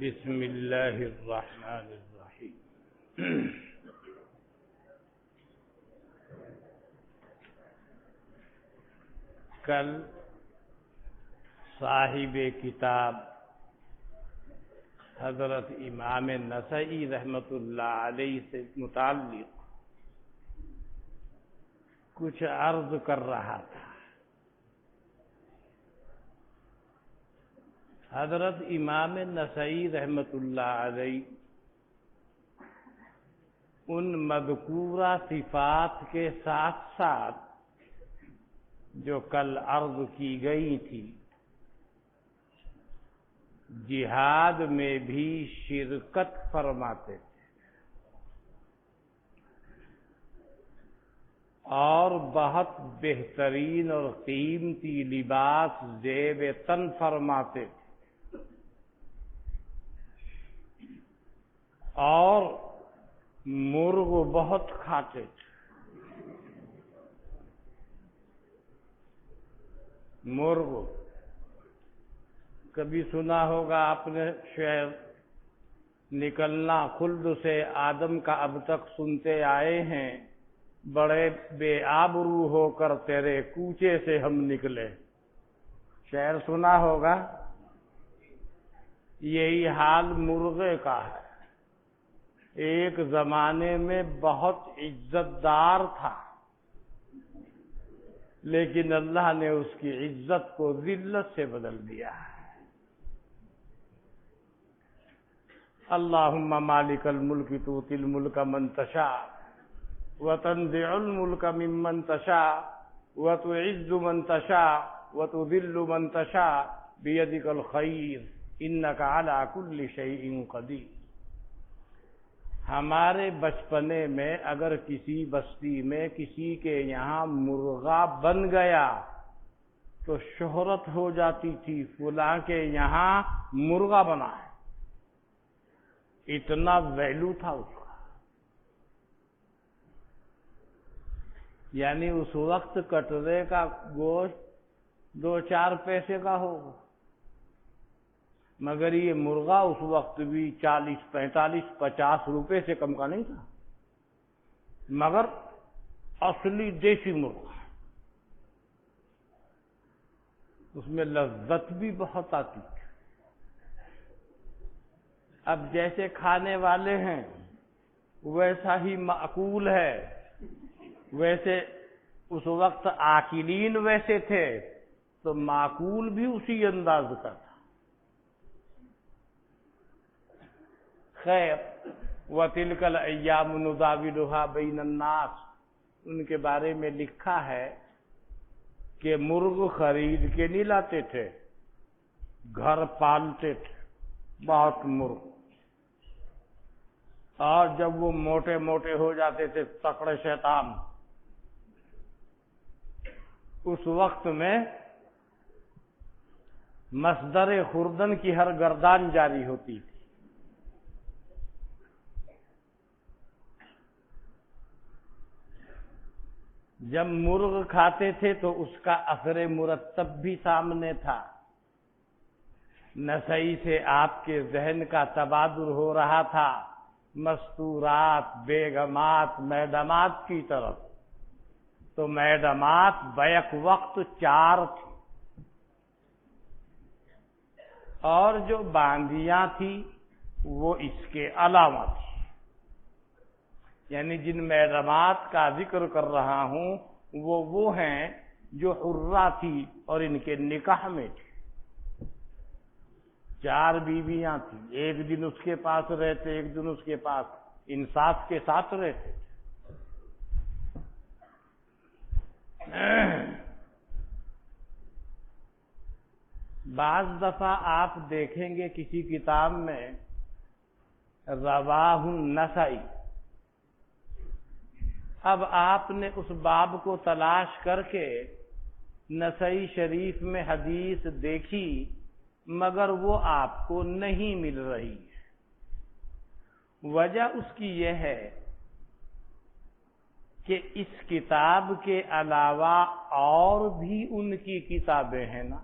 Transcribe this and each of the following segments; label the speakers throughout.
Speaker 1: بسم اللہ الرحمن الرحیم۔ کل صاحب کتاب حضرت امام نسائی رحمۃ اللہ علیہ سے متعلق کچھ عرض کر رہا تھا۔ حضرت امام نسائی رحمۃ اللہ علیہ ان مذکورہ صفات کے ساتھ ساتھ جو کل عرض کی گئی تھی، جہاد میں بھی شرکت فرماتے تھے اور بہت بہترین اور قیمتی لباس زیب تن فرماتے تھے اور مرغ بہت کھاتے تھے۔ مرغ کبھی سنا ہوگا آپ نے، شعر نکلنا خلد سے آدم کا اب تک سنتے آئے ہیں، بڑے بے آبرو ہو کر تیرے کوچے سے ہم نکلے۔ شعر سنا ہوگا۔ یہی حال مرغے کا ہے۔ ایک زمانے میں بہت عزت دار تھا، لیکن اللہ نے اس کی عزت کو ذلت سے بدل دیا ہے۔ اللہم مالک الملک تؤتی الملک من تشاء وتنزع الملک ممن تشاء وتعز من تشاء وتذل من تشاء بیدک الخیر انک علی کل شیء قدیر۔ ہمارے بچپنے میں اگر کسی بستی میں کسی کے یہاں مرغا بن گیا تو شہرت ہو جاتی تھی، فلاں کے یہاں مرغا بنا ہے، اتنا ویلو تھا اس کا۔ یعنی اس وقت کٹرے کا گوشت 2-4 پیسے کا ہوگا، مگر یہ مرغا اس وقت بھی 40, 45, 50 روپے سے کم کا نہیں تھا، مگر اصلی دیسی مرغا، اس میں لذت بھی بہت آتی تھی۔ اب جیسے کھانے والے ہیں ویسا ہی معقول ہے، ویسے اس وقت آکلین ویسے تھے تو معقول بھی اسی انداز کا تھا۔ خیر، وَتِلْكَ الْأَيَّامُ نُدَاوِلُهَا بَيْنَ النَّاسِ، ان کے بارے میں لکھا ہے کہ مرغ خرید کے نہیں لاتے تھے، گھر پالتے تھے بہت مرغ، اور جب وہ موٹے موٹے ہو جاتے تھے تکڑے شیطان، اس وقت میں مصدر خوردن کی ہر گردان جاری ہوتی تھی۔ جب مرغ کھاتے تھے تو اس کا اثر مرتب بھی سامنے تھا۔ نسائی سے آپ کے ذہن کا تبادر ہو رہا تھا مستورات، بیگمات، میڈمات کی طرف، تو میڈمات بیک وقت 4 تھی، اور جو باندیاں تھی وہ اس کے علاوہ تھی۔ یعنی جن میڈمات کا ذکر کر رہا ہوں وہ ہیں جو حرہ تھی اور ان کے نکاح میں تھی۔ 4 بیویاں تھیں، ایک دن اس کے پاس رہتے، ایک دن اس کے پاس، انصاف کے ساتھ رہتے۔ بعض دفعہ آپ دیکھیں گے کسی کتاب میں رواہ النسائی، اب آپ نے اس باب کو تلاش کر کے نسائی شریف میں حدیث دیکھی، مگر وہ آپ کو نہیں مل رہی ہے۔ وجہ اس کی یہ ہے کہ اس کتاب کے علاوہ اور بھی ان کی کتابیں ہیں نا۔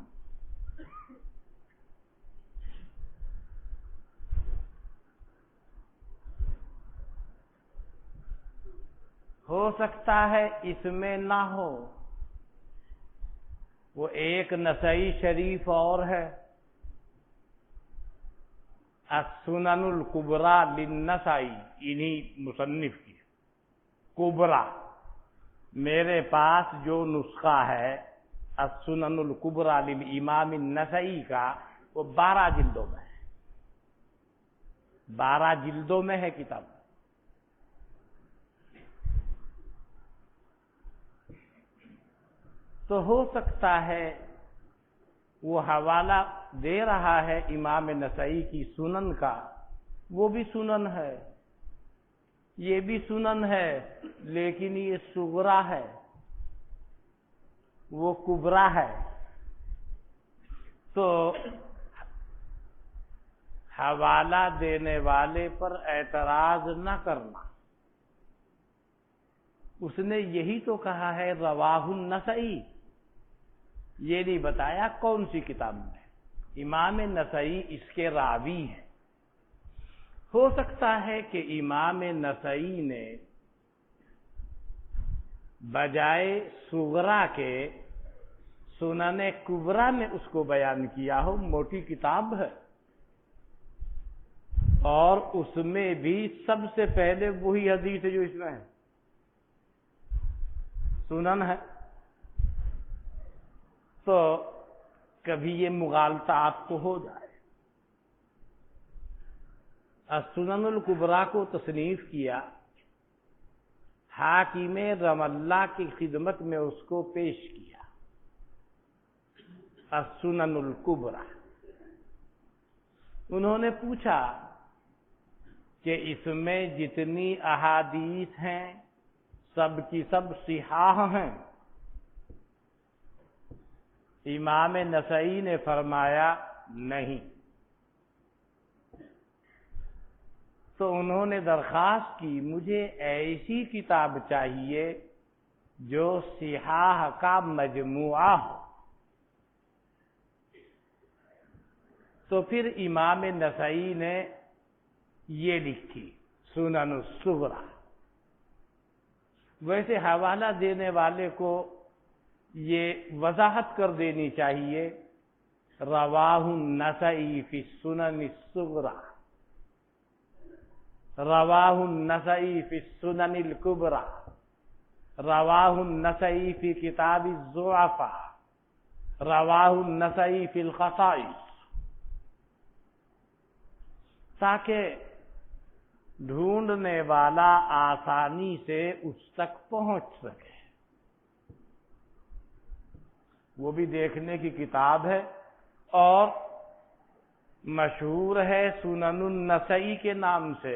Speaker 1: ہو سکتا ہے اس میں نہ ہو، وہ ایک نسائی شریف اور ہے، السنن الکبریٰ للنسائی، انہی مصنف کی کبریٰ۔ میرے پاس جو نسخہ ہے السنن الکبریٰ للامام النسائی کا، وہ 12 جلدوں میں ہے، 12 جلدوں میں ہے کتاب۔ تو ہو سکتا ہے وہ حوالہ دے رہا ہے امام نسائی کی سنن کا، وہ بھی سنن ہے، یہ بھی سنن ہے، لیکن یہ صغریٰ ہے، وہ کبریٰ ہے۔ تو حوالہ دینے والے پر اعتراض نہ کرنا، اس نے یہی تو کہا ہے رواہ النسائی، یہ نہیں بتایا کون سی کتاب میں۔ امام نسائی اس کے راوی ہیں۔ ہو سکتا ہے کہ امام نسائی نے بجائے صغریٰ کے سنن کبریٰ میں اس کو بیان کیا ہو، موٹی کتاب ہے، اور اس میں بھی سب سے پہلے وہی حدیث ہے جو اس میں ہے، سنن ہے۔ تو کبھی یہ مغالطہ آپ کو ہو جائے۔ السنن الکبریٰ کو تصنیف کیا، حاکم رملہ کی خدمت میں اس کو پیش کیا، السنن الکبریٰ۔ انہوں نے پوچھا کہ اس میں جتنی احادیث ہیں سب کی سب صحاح ہیں؟ امام نسائی نے فرمایا نہیں۔ تو انہوں نے درخواست کی مجھے ایسی کتاب چاہیے جو صحاح کا مجموعہ ہو۔ تو پھر امام نسائی نے یہ لکھی سنن الصغریٰ۔ ویسے حوالہ دینے والے کو یہ وضاحت کر دینی چاہیے رواہ النسائی فی السنن الصغریٰ، رواہ النسائی فی السنن الکبریٰ، رواہ النسائی فی کتاب الضعفاء، رواہ النسائی فی الخصائص، تاکہ ڈھونڈنے والا آسانی سے اس تک پہنچ سکے۔ وہ بھی دیکھنے کی کتاب ہے، اور مشہور ہے سنن النسائی کے نام سے،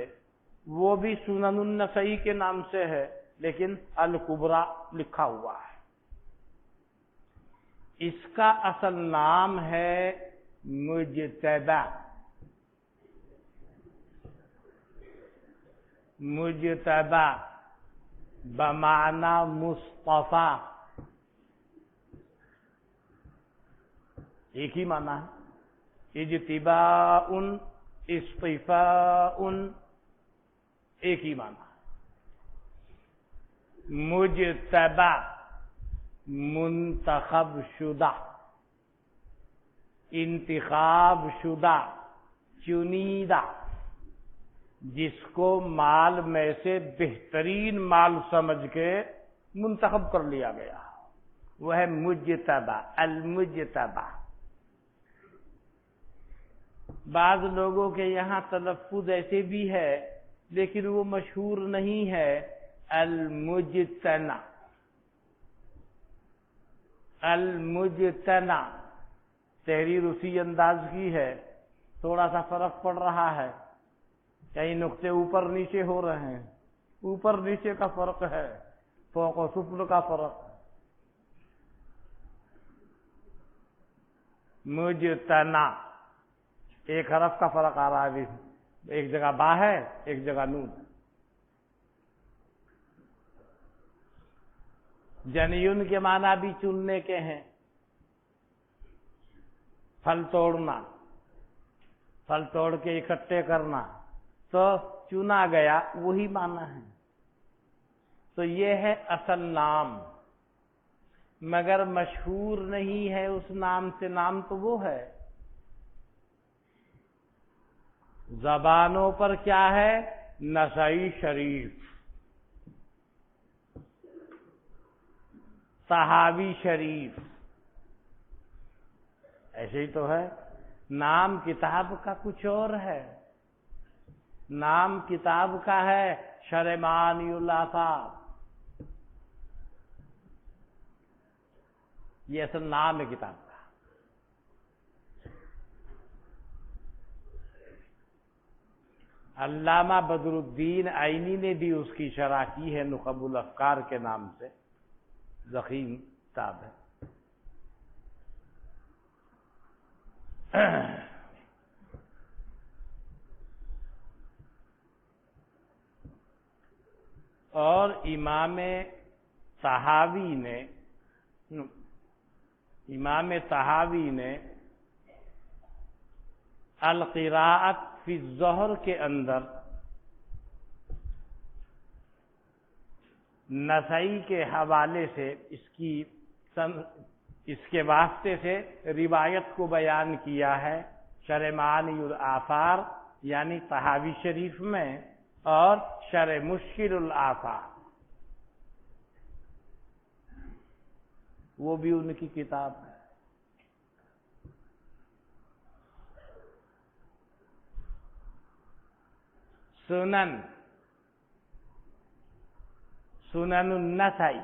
Speaker 1: وہ بھی سنن النسائی کے نام سے ہے، لیکن الکبریٰ لکھا ہوا ہے۔ اس کا اصل نام ہے مجتبیٰ، مجتبیٰ بمعنی مصطفیٰ، ایک ہی معنی ہے، اجتباء اصطفاء، ایک ہی معنی ہے۔ مجتبیٰ منتخب شدہ، انتخاب شدہ، چنیدہ، جس کو مال میں سے بہترین مال سمجھ کے منتخب کر لیا گیا، وہ ہے مجتبیٰ، المجتبیٰ۔ بعض لوگوں کے یہاں تلفظ ایسے بھی ہے لیکن وہ مشہور نہیں ہے، المجتنی، المجتنی تحریر اسی انداز کی ہے، تھوڑا سا فرق پڑ رہا ہے، کئی نقطے اوپر نیچے ہو رہے ہیں، اوپر نیچے کا فرق ہے، فوق و سفل کا فرق ہے۔ مجتنی ایک حرف کا فرق آ رہا ہے، ایک جگہ با ہے ایک جگہ نون۔ جنیون کے معنی بھی چننے کے ہیں، پھل توڑنا، پھل توڑ کے اکٹھے کرنا، تو چنا گیا وہی معنی ہے۔ تو یہ ہے اصل نام، مگر مشہور نہیں ہے اس نام سے، نام تو وہ ہے۔ زبانوں پر کیا ہے؟ نسائی شریف، طحاوی شریف، ایسے ہی تو ہے۔ نام کتاب کا کچھ اور ہے، نام کتاب کا ہے شرح معانی الآثار، یہ اصل نام ہے کتاب کا۔ علامہ بدر الدین عینی نے بھی اس کی شرح کی ہے، نخب الافکار کے نام سے، ضخیم کتاب ہے۔ اور امام طحاوی نے القراءت فی الظہر کے اندر نسائی کے حوالے سے اس کے واسطے سے روایت کو بیان کیا ہے شرح معانی الآثار یعنی طحاوی شریف میں، اور شرح مشکل الآثار وہ بھی ان کی کتاب ہے۔ سنن النسائی،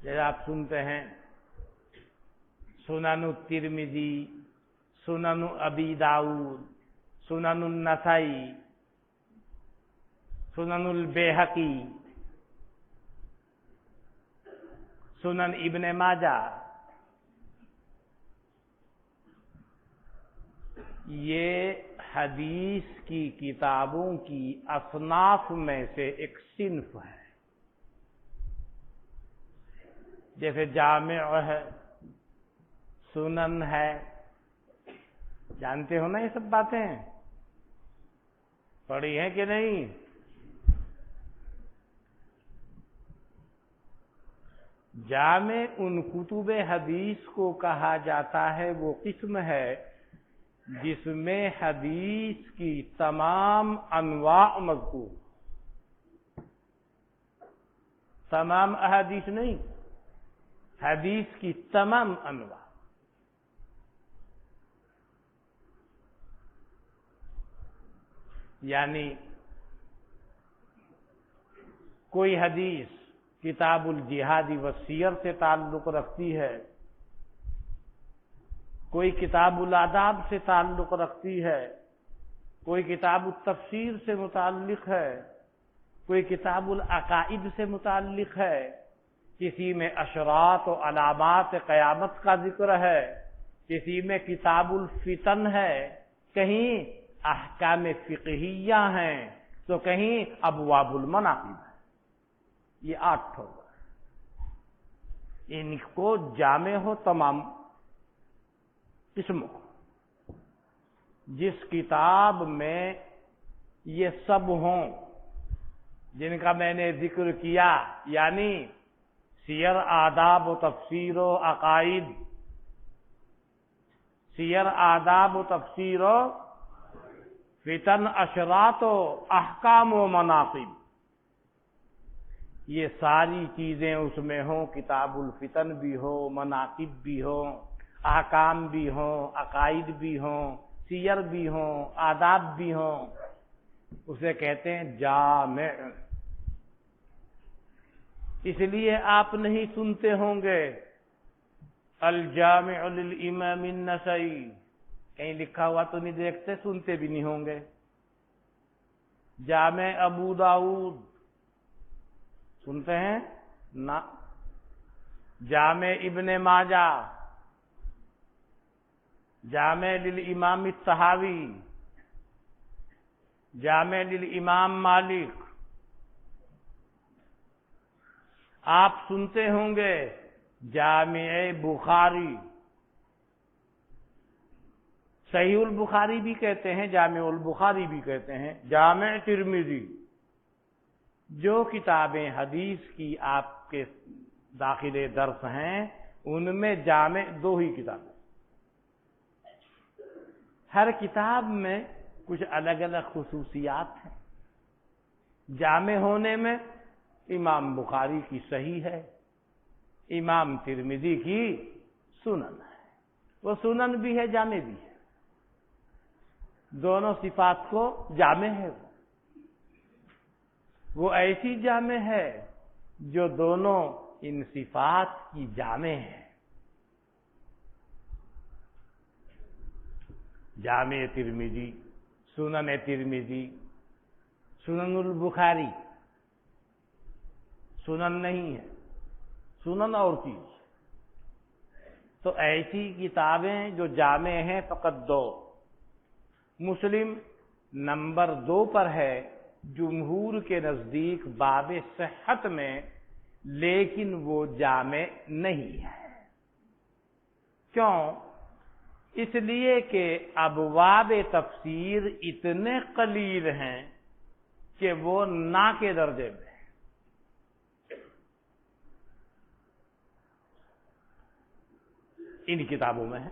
Speaker 1: جیسے آپ سنتے ہیں سنن الترمذی، سنن ابی داؤد، سنن النسائی، سنن البیہقی، سنن ابن ماجہ، یہ حدیث کی کتابوں کی اصناف میں سے ایک صنف ہے۔ جیسے جامع ہے، سنن ہے، جانتے ہو نا یہ سب باتیں، پڑھی ہیں کہ نہیں؟ جامع ان کتب حدیث کو کہا جاتا ہے، وہ قسم ہے جس میں حدیث کی تمام انواع مذکور، تمام احادیث نہیں، حدیث کی تمام انواع۔ یعنی کوئی حدیث کتاب الجہاد والسیر سے تعلق رکھتی ہے، کوئی کتاب الآداب سے تعلق رکھتی ہے، کوئی کتاب التفسیر سے متعلق ہے، کوئی کتاب العقائد سے متعلق ہے، کسی میں اشراط و علامات قیامت کا ذکر ہے، کسی میں کتاب الفتن ہے، کہیں احکام فقہیہ ہیں تو کہیں ابواب المناقب ہے۔ یہ 8 ہو گئے، ان کو جامع ہو تمام قسموں، جس کتاب میں یہ سب ہوں جن کا میں نے ذکر کیا، یعنی سیر، آداب و تفسیر و عقائد، سیر، آداب و تفسیر و فتن، اشراط و احکام و مناقب، یہ ساری چیزیں اس میں ہوں، کتاب الفتن بھی ہو، مناقب بھی ہوں، احکام بھی ہوں، عقائد بھی ہوں، سیر بھی ہوں، آداب بھی ہوں، اسے کہتے ہیں جامع۔ اس لیے آپ نہیں سنتے ہوں گے الجامع للامام النسائی، کہیں لکھا ہوا تو نہیں دیکھتے، سنتے بھی نہیں ہوں گے۔ جامع ابو داؤد سنتے ہیں نا، جامع ابن ماجہ، جامع للامام الطحاوی، جامع للامام مالک۔ آپ سنتے ہوں گے جامع بخاری، صحیح البخاری بھی کہتے ہیں، جامع البخاری بھی کہتے ہیں، جامع ترمذی، جو کتابیں حدیث کی آپ کے داخل درس ہیں ان میں جامع 2 ہی کتابیں، ہر کتاب میں کچھ الگ الگ خصوصیات ہیں۔ جامع ہونے میں امام بخاری کی صحیح ہے، امام ترمذی کی سنن ہے، وہ سنن بھی ہے جامع بھی ہے، دونوں صفات کو جامع ہے، وہ ایسی جامع ہے جو دونوں ان صفات کی جامع ہے۔ جامع ترمذی، سنن ترمذی، سنن البخاری سنن نہیں ہے، سنن اور چیز۔ تو ایسی کتابیں جو جامع ہیں فقط 2۔ مسلم نمبر 2 پر ہے جمہور کے نزدیک باب صحت میں، لیکن وہ جامع نہیں ہے۔ کیوں؟ اس لیے کہ ابواب تفسیر اتنے قلیل ہیں کہ وہ نا کے درجے میں ہیں۔ ان کتابوں میں ہے،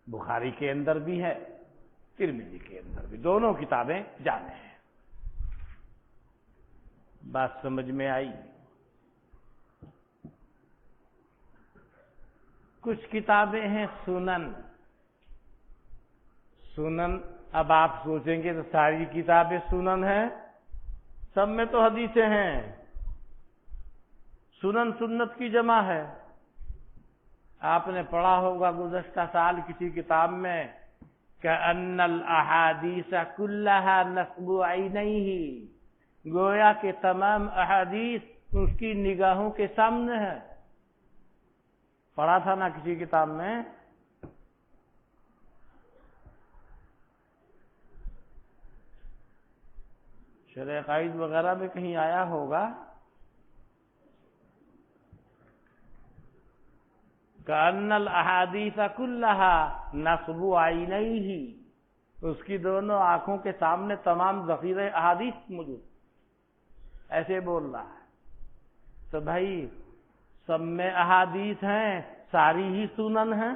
Speaker 1: بخاری کے اندر بھی ہے، ترمذی کے اندر بھی، دونوں کتابیں جامع ہیں۔ بات سمجھ میں آئی؟ کچھ کتابیں ہیں سنن۔ سنن، اب آپ سوچیں گے تو ساری کتابیں سنن ہیں، سب میں تو حدیثیں ہیں۔ سنن سنت کی جمع ہے۔ آپ نے پڑھا ہوگا گزشتہ سال کسی کتاب میں کہ ان الاحادیث کلھا نصب عینیہ، گویا کہ تمام احادیث اس کی نگاہوں کے سامنے ہے۔ پڑھا تھا نا کسی کتاب میں؟ شرح عقائد وغیرہ میں کہیں آیا ہوگا کأن الاحادیث کلھا نصب عینیہ، اس کی دونوں آنکھوں کے سامنے تمام ذخیرہ احادیث موجود، ایسے بول رہا ہے۔ تو بھائی سب میں احادیث ہیں، ساری ہی سنن ہیں،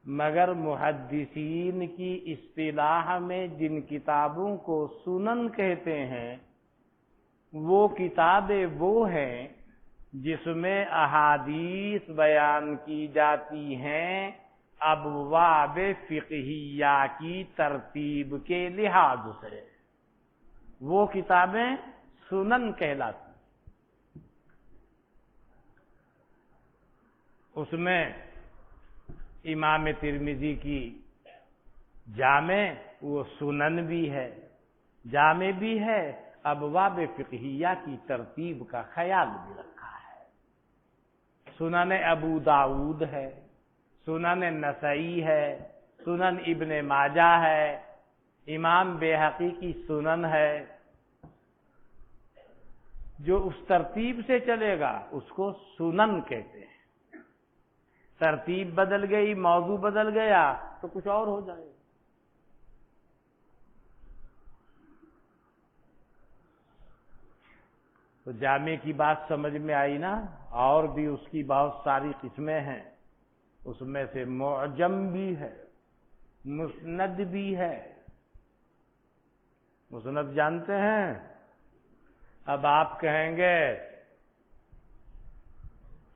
Speaker 1: مگر محدثین کی اصطلاح میں جن کتابوں کو سنن کہتے ہیں وہ کتابیں وہ ہیں جس میں احادیث بیان کی جاتی ہیں ابواب فقہیہ کی ترتیب کے لحاظ سے، وہ کتابیں سنن کہلاتی۔ اس میں امام ترمذی کی جامع وہ سنن بھی ہے، جامع بھی ہے، ابواب فقہیہ کی ترتیب کا خیال بھی رکھا ہے۔ سنن ابو داؤد ہے، سنن نسائی ہے، سنن ابن ماجہ ہے، امام بیہقی کی سنن ہے۔ جو اس ترتیب سے چلے گا اس کو سنن کہتے ہیں۔ ترتیب بدل گئی، موضوع بدل گیا تو کچھ اور ہو جائے گا۔ تو جامع کی بات سمجھ میں آئی نا؟ اور بھی اس کی بہت ساری قسمیں ہیں، اس میں سے معجم بھی ہے، مسند بھی ہے۔ مسند جانتے ہیں؟ اب آپ کہیں گے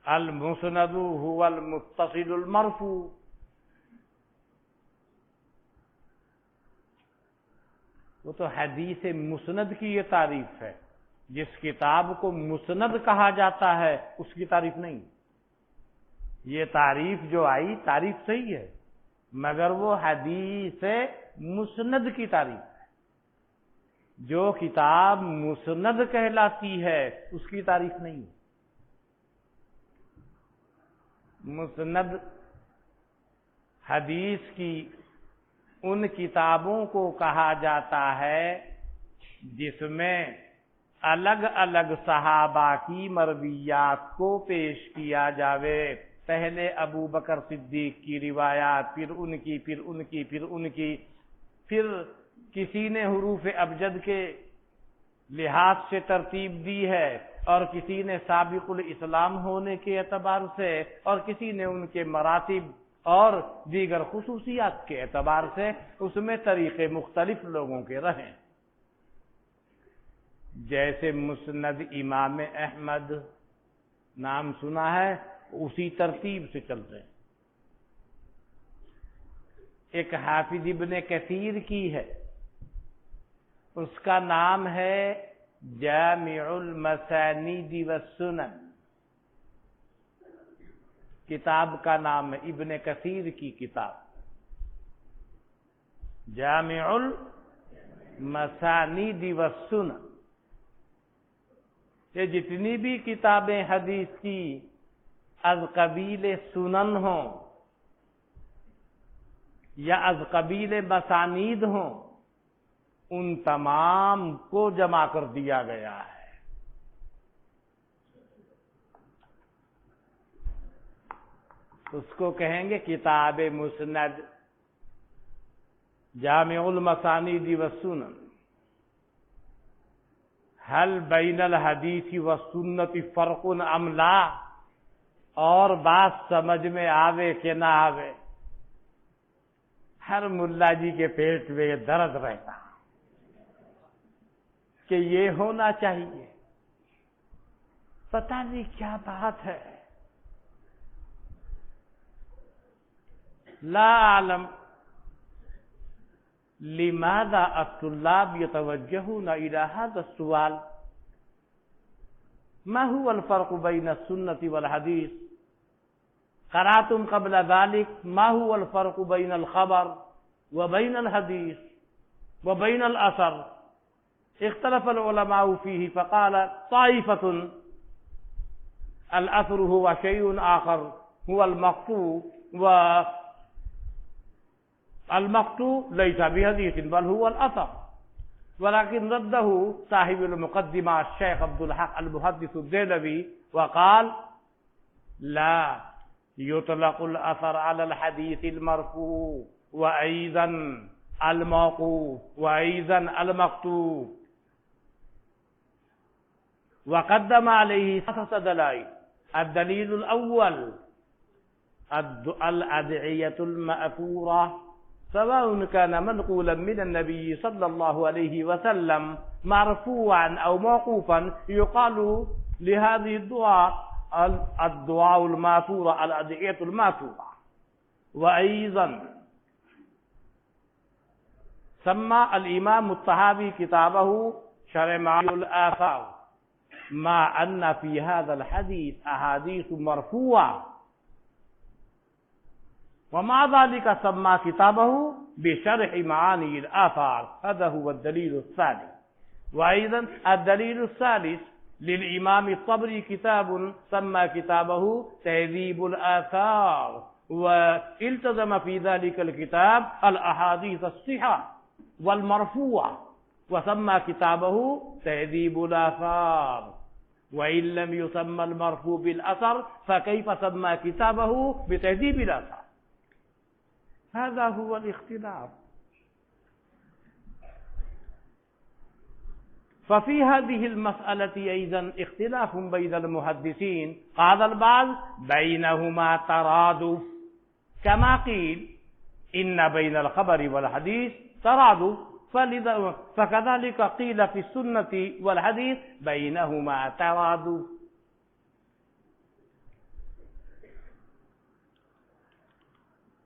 Speaker 1: المسند هو المتصل المرفوع، وہ تو حدیث مسند کی یہ تعریف ہے۔ جس کتاب کو مسند کہا جاتا ہے اس کی تعریف نہیں۔ یہ تعریف جو آئی تعریف صحیح ہے، مگر وہ حدیث مسند کی تعریف ہے۔ جو کتاب مسند کہلاتی ہے اس کی تعریف نہیں ہے۔ مسند حدیث کی ان کتابوں کو کہا جاتا ہے جس میں الگ الگ صحابہ کی مرویات کو پیش کیا جاوے، پہلے ابو بکر صدیق کی روایات، پھر ان کی، پھر ان کی، پھر ان کی، پھر کسی نے حروف ابجد کے لحاظ سے ترتیب دی ہے اور کسی نے سابق الاسلام ہونے کے اعتبار سے اور کسی نے ان کے مراتب اور دیگر خصوصیات کے اعتبار سے اس میں طریقے مختلف لوگوں کے رہیں. جیسے مسند امام احمد نام سنا ہے اسی ترتیب سے چلتے ہیں. ایک حافظ ابن کثیر کی ہے, اس کا نام ہے جامع المسانید والسنن. کتاب کا نام ہے ابن کثیر کی کتاب جامع المسانید والسنن. یہ جتنی بھی کتابیں حدیث کی از قبیل سنن ہوں یا از قبیل مسانید ہوں ان تمام کو جمع کر دیا گیا ہے. اس کو کہیں گے کتاب مسند جامع المسانید والسنن. هل بین الحدیث والسنت فرق ام لا؟ اور بات سمجھ میں آوے کہ نہ آوے, ہر ملا جی کے پیٹ میں یہ درد رہتا کہ یہ ہونا چاہیے, پتہ نہیں کیا بات ہے. لا اعلم لماذا الطلاب يتوجهون إلى هذا السؤال ما هو الفرق بين السنة والحديث؟ قرأتم قبل ذلك ما هو الفرق بين الخبر وبين الحديث وبين الأثر؟ اختلف العلماء فيه فقال طائفة الأثر هو شيء آخر هو المقطوع والمقطوع ليس بحديث بل هو الأثر. ولكن رده صاحب المقدمة الشيخ عبد الحق المحدث الديلمي وقال لا يطلق الأثر على الحديث المرفوع وأيضا الموقوف وأيضا المقطوع. وقدم عليه 3 دلائل. الدليل الأول الأدعية المأثورة سواء كان منقولا من النبي صلى الله عليه وسلم مرفوعا أو موقوفا يقال لهذه الدعاء الماثورة الأدعية الماثورة. وأيضا سمى الإمام الطحاوي كتابه شرح معاني الآثار مع أن في هذا الحديث أحاديث مرفوعة ومع ذلك سمى كتابه بشرح معاني الآثار. هذا هو الدليل الثاني. وأيضا الدليل الثالث للإمام الطبري كتاب سمى كتابه تهذيب الآثار والتزم في ذلك الكتاب الأحاديث الصحيحة والمرفوعة وسمى كتابه تهذيب الآثار. وإن لم يسمى المرفوع بالأثر فكيف سمى كتابه بتهذيب الآثار؟ هذا هو الاختلاف. ففي هذه المسألة أيضا اختلاف بين المحدثين. قال البعض بينهما ترادف كما قيل إن بين الخبر والحديث ترادف فكذلك قيل في السنة والحديث بينهما ترادف.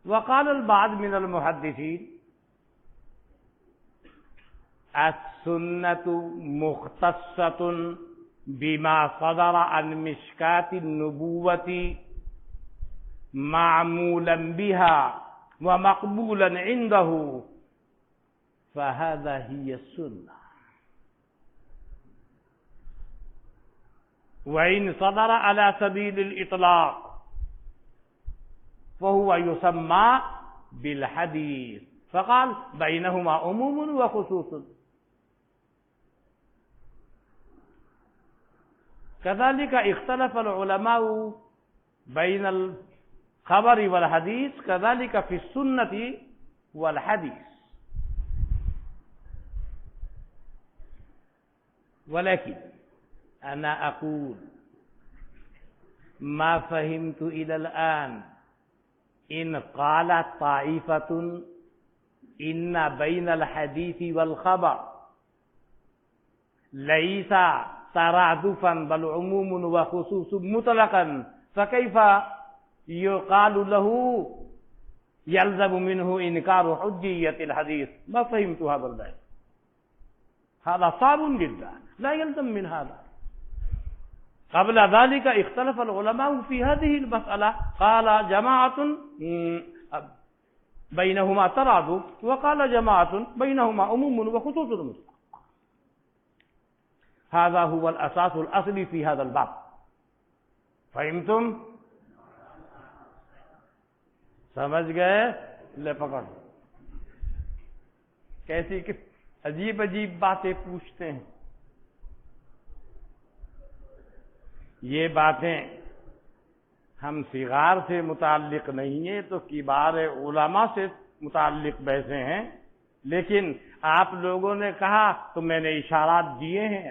Speaker 1: وقال البعض من المحدثين السنة مختصة بما صدر عن مشكاة النبوة معمولا بها ومقبولا عنده فهذا هي السنة. وإن صدر على سبيل الإطلاق فهو يسمى بالحديث. فقال بينهما عموم وخصوص. كذلك اختلف العلماء بين الخبر والحديث كذلك في السنة والحديث. ولكن أنا أقول ما فهمت إلى الآن إن قالت طائفة إن بين الحديث والخبر ليس ترادفا بل عموم وخصوص مطلقا فكيف يقال له يلزم منه إنكار حجية الحديث؟ ما فهمت هذا البيان، هذا صعب جدا، لا يلزم من هذا. قبل ذلك اختلف العلماء في هذه المسألة، قال جماعة بينهما ترادف وقال جماعة بينهما عموم وخصوص مطلق. هذا هو الأساس الأصلي في هذا الباب. فهمتم؟ سمجھ گئے؟ لے پکڑ. کیسی عجیب عجیب باتیں پوچھتے ہیں. یہ باتیں ہم صغار سے متعلق نہیں ہیں تو کبار علماء سے متعلق بحثیں ہیں، لیکن آپ لوگوں نے کہا تو میں نے اشارات دیے ہیں.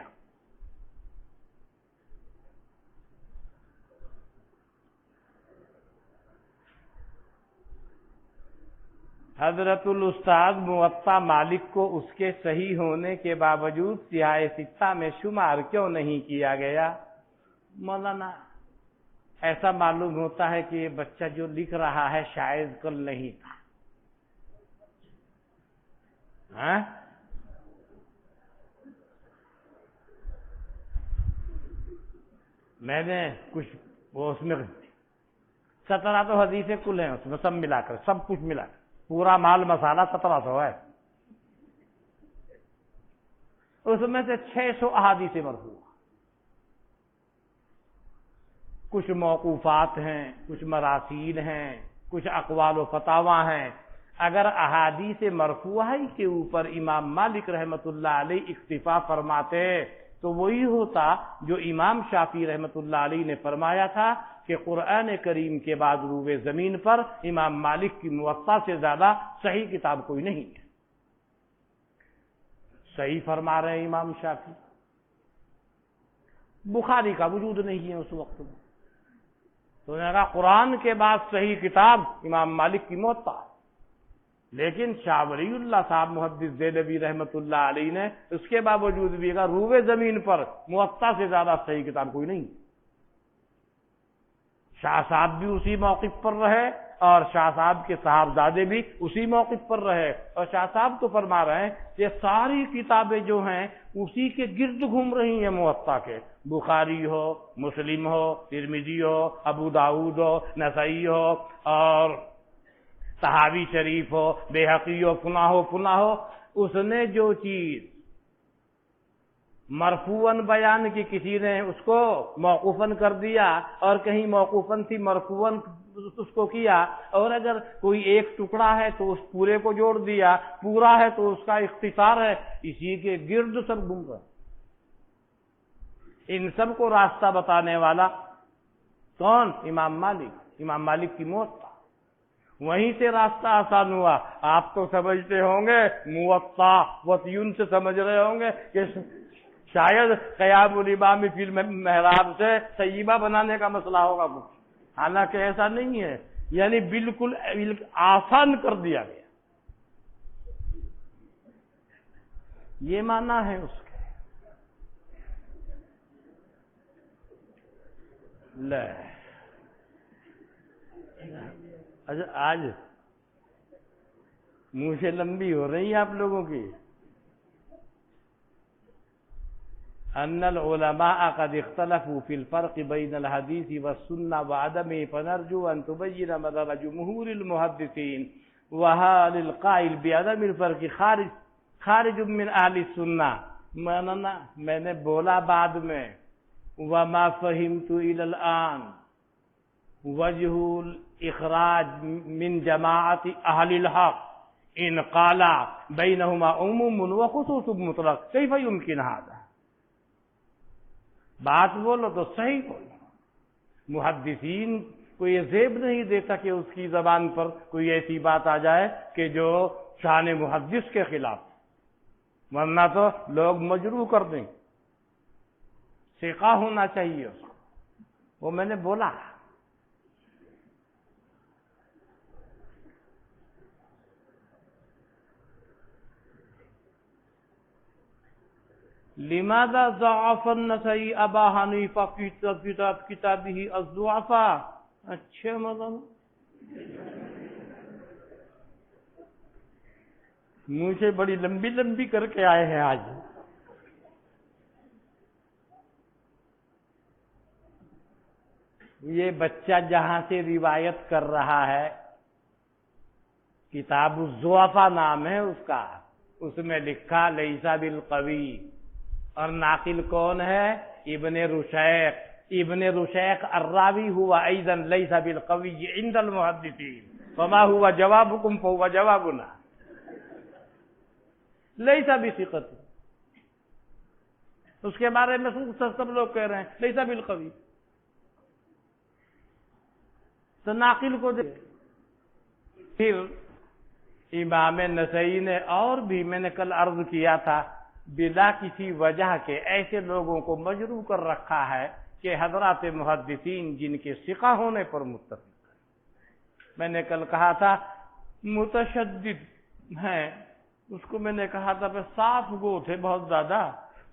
Speaker 1: حضرت الاستاذ موطا مالک کو اس کے صحیح ہونے کے باوجود سیاہ ستہ میں شمار کیوں نہیں کیا گیا؟ مولانا ایسا معلوم ہوتا ہے کہ یہ بچہ جو لکھ رہا ہے شاید کل نہیں تھا. میں نے کچھ وہ اس میں 17 تو حدیثیں کل ہیں، اس میں سب ملا کر، سب کچھ ملا کر پورا مال مسالہ 1700 ہے. اس میں سے 600 احادیث مرفوع، کچھ موقوفات ہیں، کچھ مراسیل ہیں، کچھ اقوال و فتاوی ہیں. اگر احادیث مرفوعہ کے اوپر امام مالک رحمۃ اللہ علیہ اکتفا فرماتے تو وہی ہوتا جو امام شافعی رحمۃ اللہ علیہ نے فرمایا تھا کہ قرآن کریم کے بعد روئے زمین پر امام مالک کی موطا سے زیادہ صحیح کتاب کوئی نہیں ہے. صحیح فرما رہے ہیں امام شافعی. بخاری کا وجود نہیں ہے اس وقت میں، تو نے کہا قرآن کے بعد صحیح کتاب امام مالک کی موطا. لیکن شاہ ولی اللہ صاحب محدث دہلوی رحمۃ اللہ علیہ نے اس کے باوجود بھی کہا روئے زمین پر موطا سے زیادہ صحیح کتاب کوئی نہیں. شاہ صاحب بھی اسی موقف پر رہے اور شاہ صاحب کے صاحبزادے بھی اسی موقف پر رہے، اور شاہ صاحب تو فرما رہے ہیں کہ ساری کتابیں جو ہیں اسی کے گرد گھوم رہی ہیں موطا کے. بخاری ہو، مسلم ہو، ترمذی ہو، ابو داؤد ہو، نسائی ہو، اور طحاوی شریف ہو، بیہقی ہو، فلاں ہو. اس نے جو چیز مرفوعاً بیان کی کسی نے اس کو موقوفاً کر دیا، اور کہیں موقوفاً تھی مرفوعاً اس کو کیا، اور اگر کوئی ایک ٹکڑا ہے تو اس پورے کو جوڑ دیا، پورا ہے تو اس کا اختصار ہے. اسی کے گرد سب گھوم رہے. ان سب کو راستہ بتانے والا کون؟ امام مالک. امام مالک کی موطا، وہیں سے راستہ آسان ہوا. آپ تو سمجھتے ہوں گے موطا وطیون سے سمجھ رہے ہوں گے کہ شاید قیام الامام فی المحراب سے طیبہ بنانے کا مسئلہ ہوگا کچھ، حالانکہ ایسا نہیں ہے. یعنی بالکل آسان کر دیا گیا. یہ معنی ہے اس کے. لے اچھا آج منہ سے لمبی ہو رہی ہے آپ لوگوں کی. ان العلماء قد اختلفوا في الفرق بين الحديث والسنة وعدمه فنرجو ان تبين مذهب جمهور المحدثين وهل القائل بعدم الفرق خارج من اهل السنة. میں نے بولا بعد میں وما فهمت الى الان وجه الاخراج من جماعة اهل الحق ان قال بينهما عموم وخصوص مطلق كيف يمكن هذا؟ بات بولو تو صحیح بولو. محدثین کو یہ زیب نہیں دیتا کہ اس کی زبان پر کوئی ایسی بات آ جائے کہ جو شان محدث کے خلاف، ورنہ تو لوگ مجروح کر دیں. سیکھا ہونا چاہیے اس کو. وہ میں نے بولا. لماذا ضعف النسائی ابا حنیفہ فی کتابہ الضعفاء. اچھا مطلب مجھے بڑی لمبی لمبی کر کے آئے ہیں آج. یہ بچہ جہاں سے روایت کر رہا ہے کتاب الضعفاء نام ہے اس کا, اس میں لکھا لیس بالقوی, اور ناقل کون ہے؟ ابن رشیق. ابن رشیق الراوی ہوا ایضا لیس بالقوی عند المحدثین, فما ہوا جوابکم فهو جوابنا لیس بثقۃ. اس کے بارے میں سب لوگ کہہ رہے ہیں لیس بالقوی. تو ناقل کو دے. پھر امام نسائی نے اور بھی, میں نے کل عرض کیا تھا, بلا کسی وجہ کے ایسے لوگوں کو مجروح کر رکھا ہے کہ حضرات محدثین جن کے ثقہ ہونے پر متفق. میں نے کل کہا تھا متشدد ہیں, اس کو میں نے کہا تھا صاف گو تھے بہت زیادہ,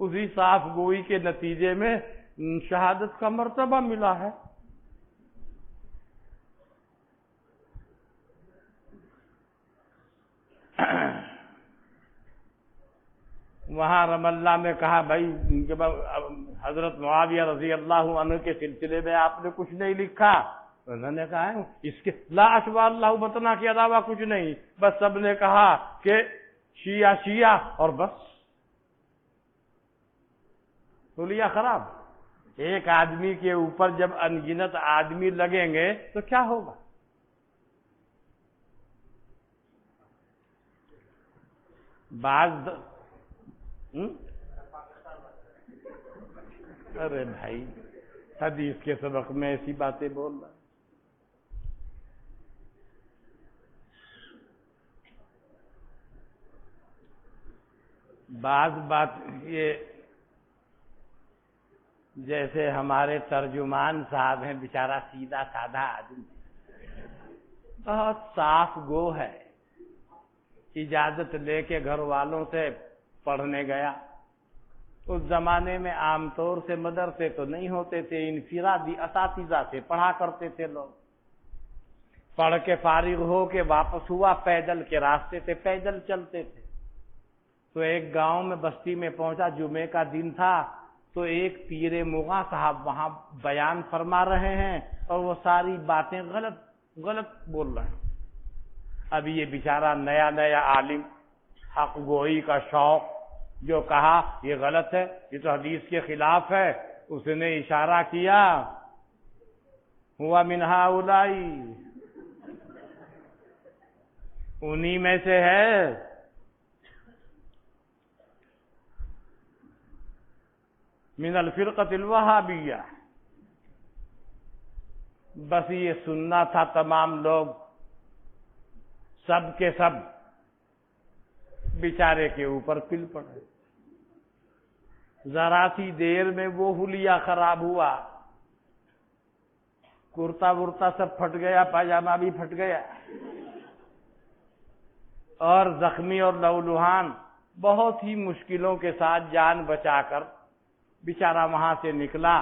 Speaker 1: اسی صاف گوئی کے نتیجے میں شہادت کا مرتبہ ملا ہے. وہاں رم اللہ میں کہا بھائی حضرت معاویہ رضی اللہ عنہ کے سلسلے میں آپ نے کچھ نہیں لکھا. انہوں نے کہا اس کے لا اشبہ اللہ بتنا کے علاوہ کچھ نہیں, بس سب نے کہا کہ شیعہ شیعہ اور بس حلیہ خراب. ایک آدمی کے اوپر جب انگنت آدمی لگیں گے تو کیا ہوگا؟ بعض ارے بھائی حدیث کے سبق میں ایسی باتیں بول رہا. بعض بات یہ جیسے ہمارے ترجمان صاحب ہیں, بیچارہ سیدھا سادہ آدمی, بہت صاف گو ہے. اجازت لے کے گھر والوں سے پڑھنے گیا. اس زمانے میں عام طور سے مدرسے تو نہیں ہوتے تھے, انفرادی اساتذہ سے پڑھا کرتے تھے لوگ. پڑھ کے فارغ ہو کے واپس ہوا, پیدل کے راستے تھے, پیدل چلتے تھے. تو ایک گاؤں میں بستی میں پہنچا, جمعے کا دن تھا, تو ایک پیر مغاں صاحب وہاں بیان فرما رہے ہیں اور وہ ساری باتیں غلط بول رہے ہیں. اب یہ بیچارہ نیا نیا عالم, حق گوئی کا شوق, جو کہا یہ غلط ہے, یہ تو حدیث کے خلاف ہے, اس نے اشارہ کیا ہوا من ہؤلاء, انہی میں سے ہے. من الفرقۃ الوہابیہ. بس یہ سننا تھا تمام لوگ, سب کے سب بیچارے کے اوپر پل پڑے. ذرا سی دیر میں وہ حلیہ خراب ہوا, کرتا ورتا سب پھٹ گیا, پاجامہ بھی پھٹ گیا, اور زخمی اور لہولہان. بہت ہی مشکلوں کے ساتھ جان بچا کر بیچارہ وہاں سے نکلا,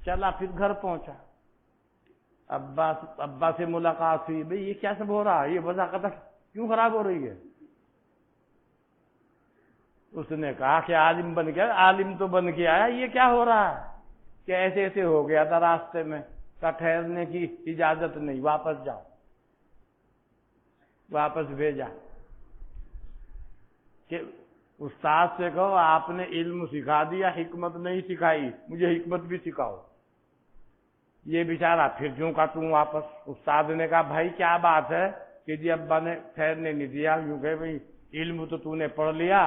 Speaker 1: چلا, پھر گھر پہنچا. ابا سے ملاقات ہوئی, بھئی یہ کیا سب ہو رہا ہے, یہ وضاحت کیوں خراب ہو رہی ہے؟ اس نے کہا کہ عالم بن گیا. عالم تو بن کے آیا, یہ کیا ہو رہا ہے؟ کہ ایسے ایسے ہو گیا تھا راستے میں, کا ٹھہرنے کی اجازت نہیں, واپس جاؤ. واپس بھیجا کہ استاد سے کہو آپ نے علم سکھا دیا, حکمت نہیں سکھائی, مجھے حکمت بھی سکھاؤ. یہ بیچارہ پھر جوں کا توں واپس. استاد نے کہا بھائی کیا بات ہے؟ کہ جی ابا نے ٹھہرنے نہیں دیا. یوں کہ بھئی علم تو نے پڑھ لیا,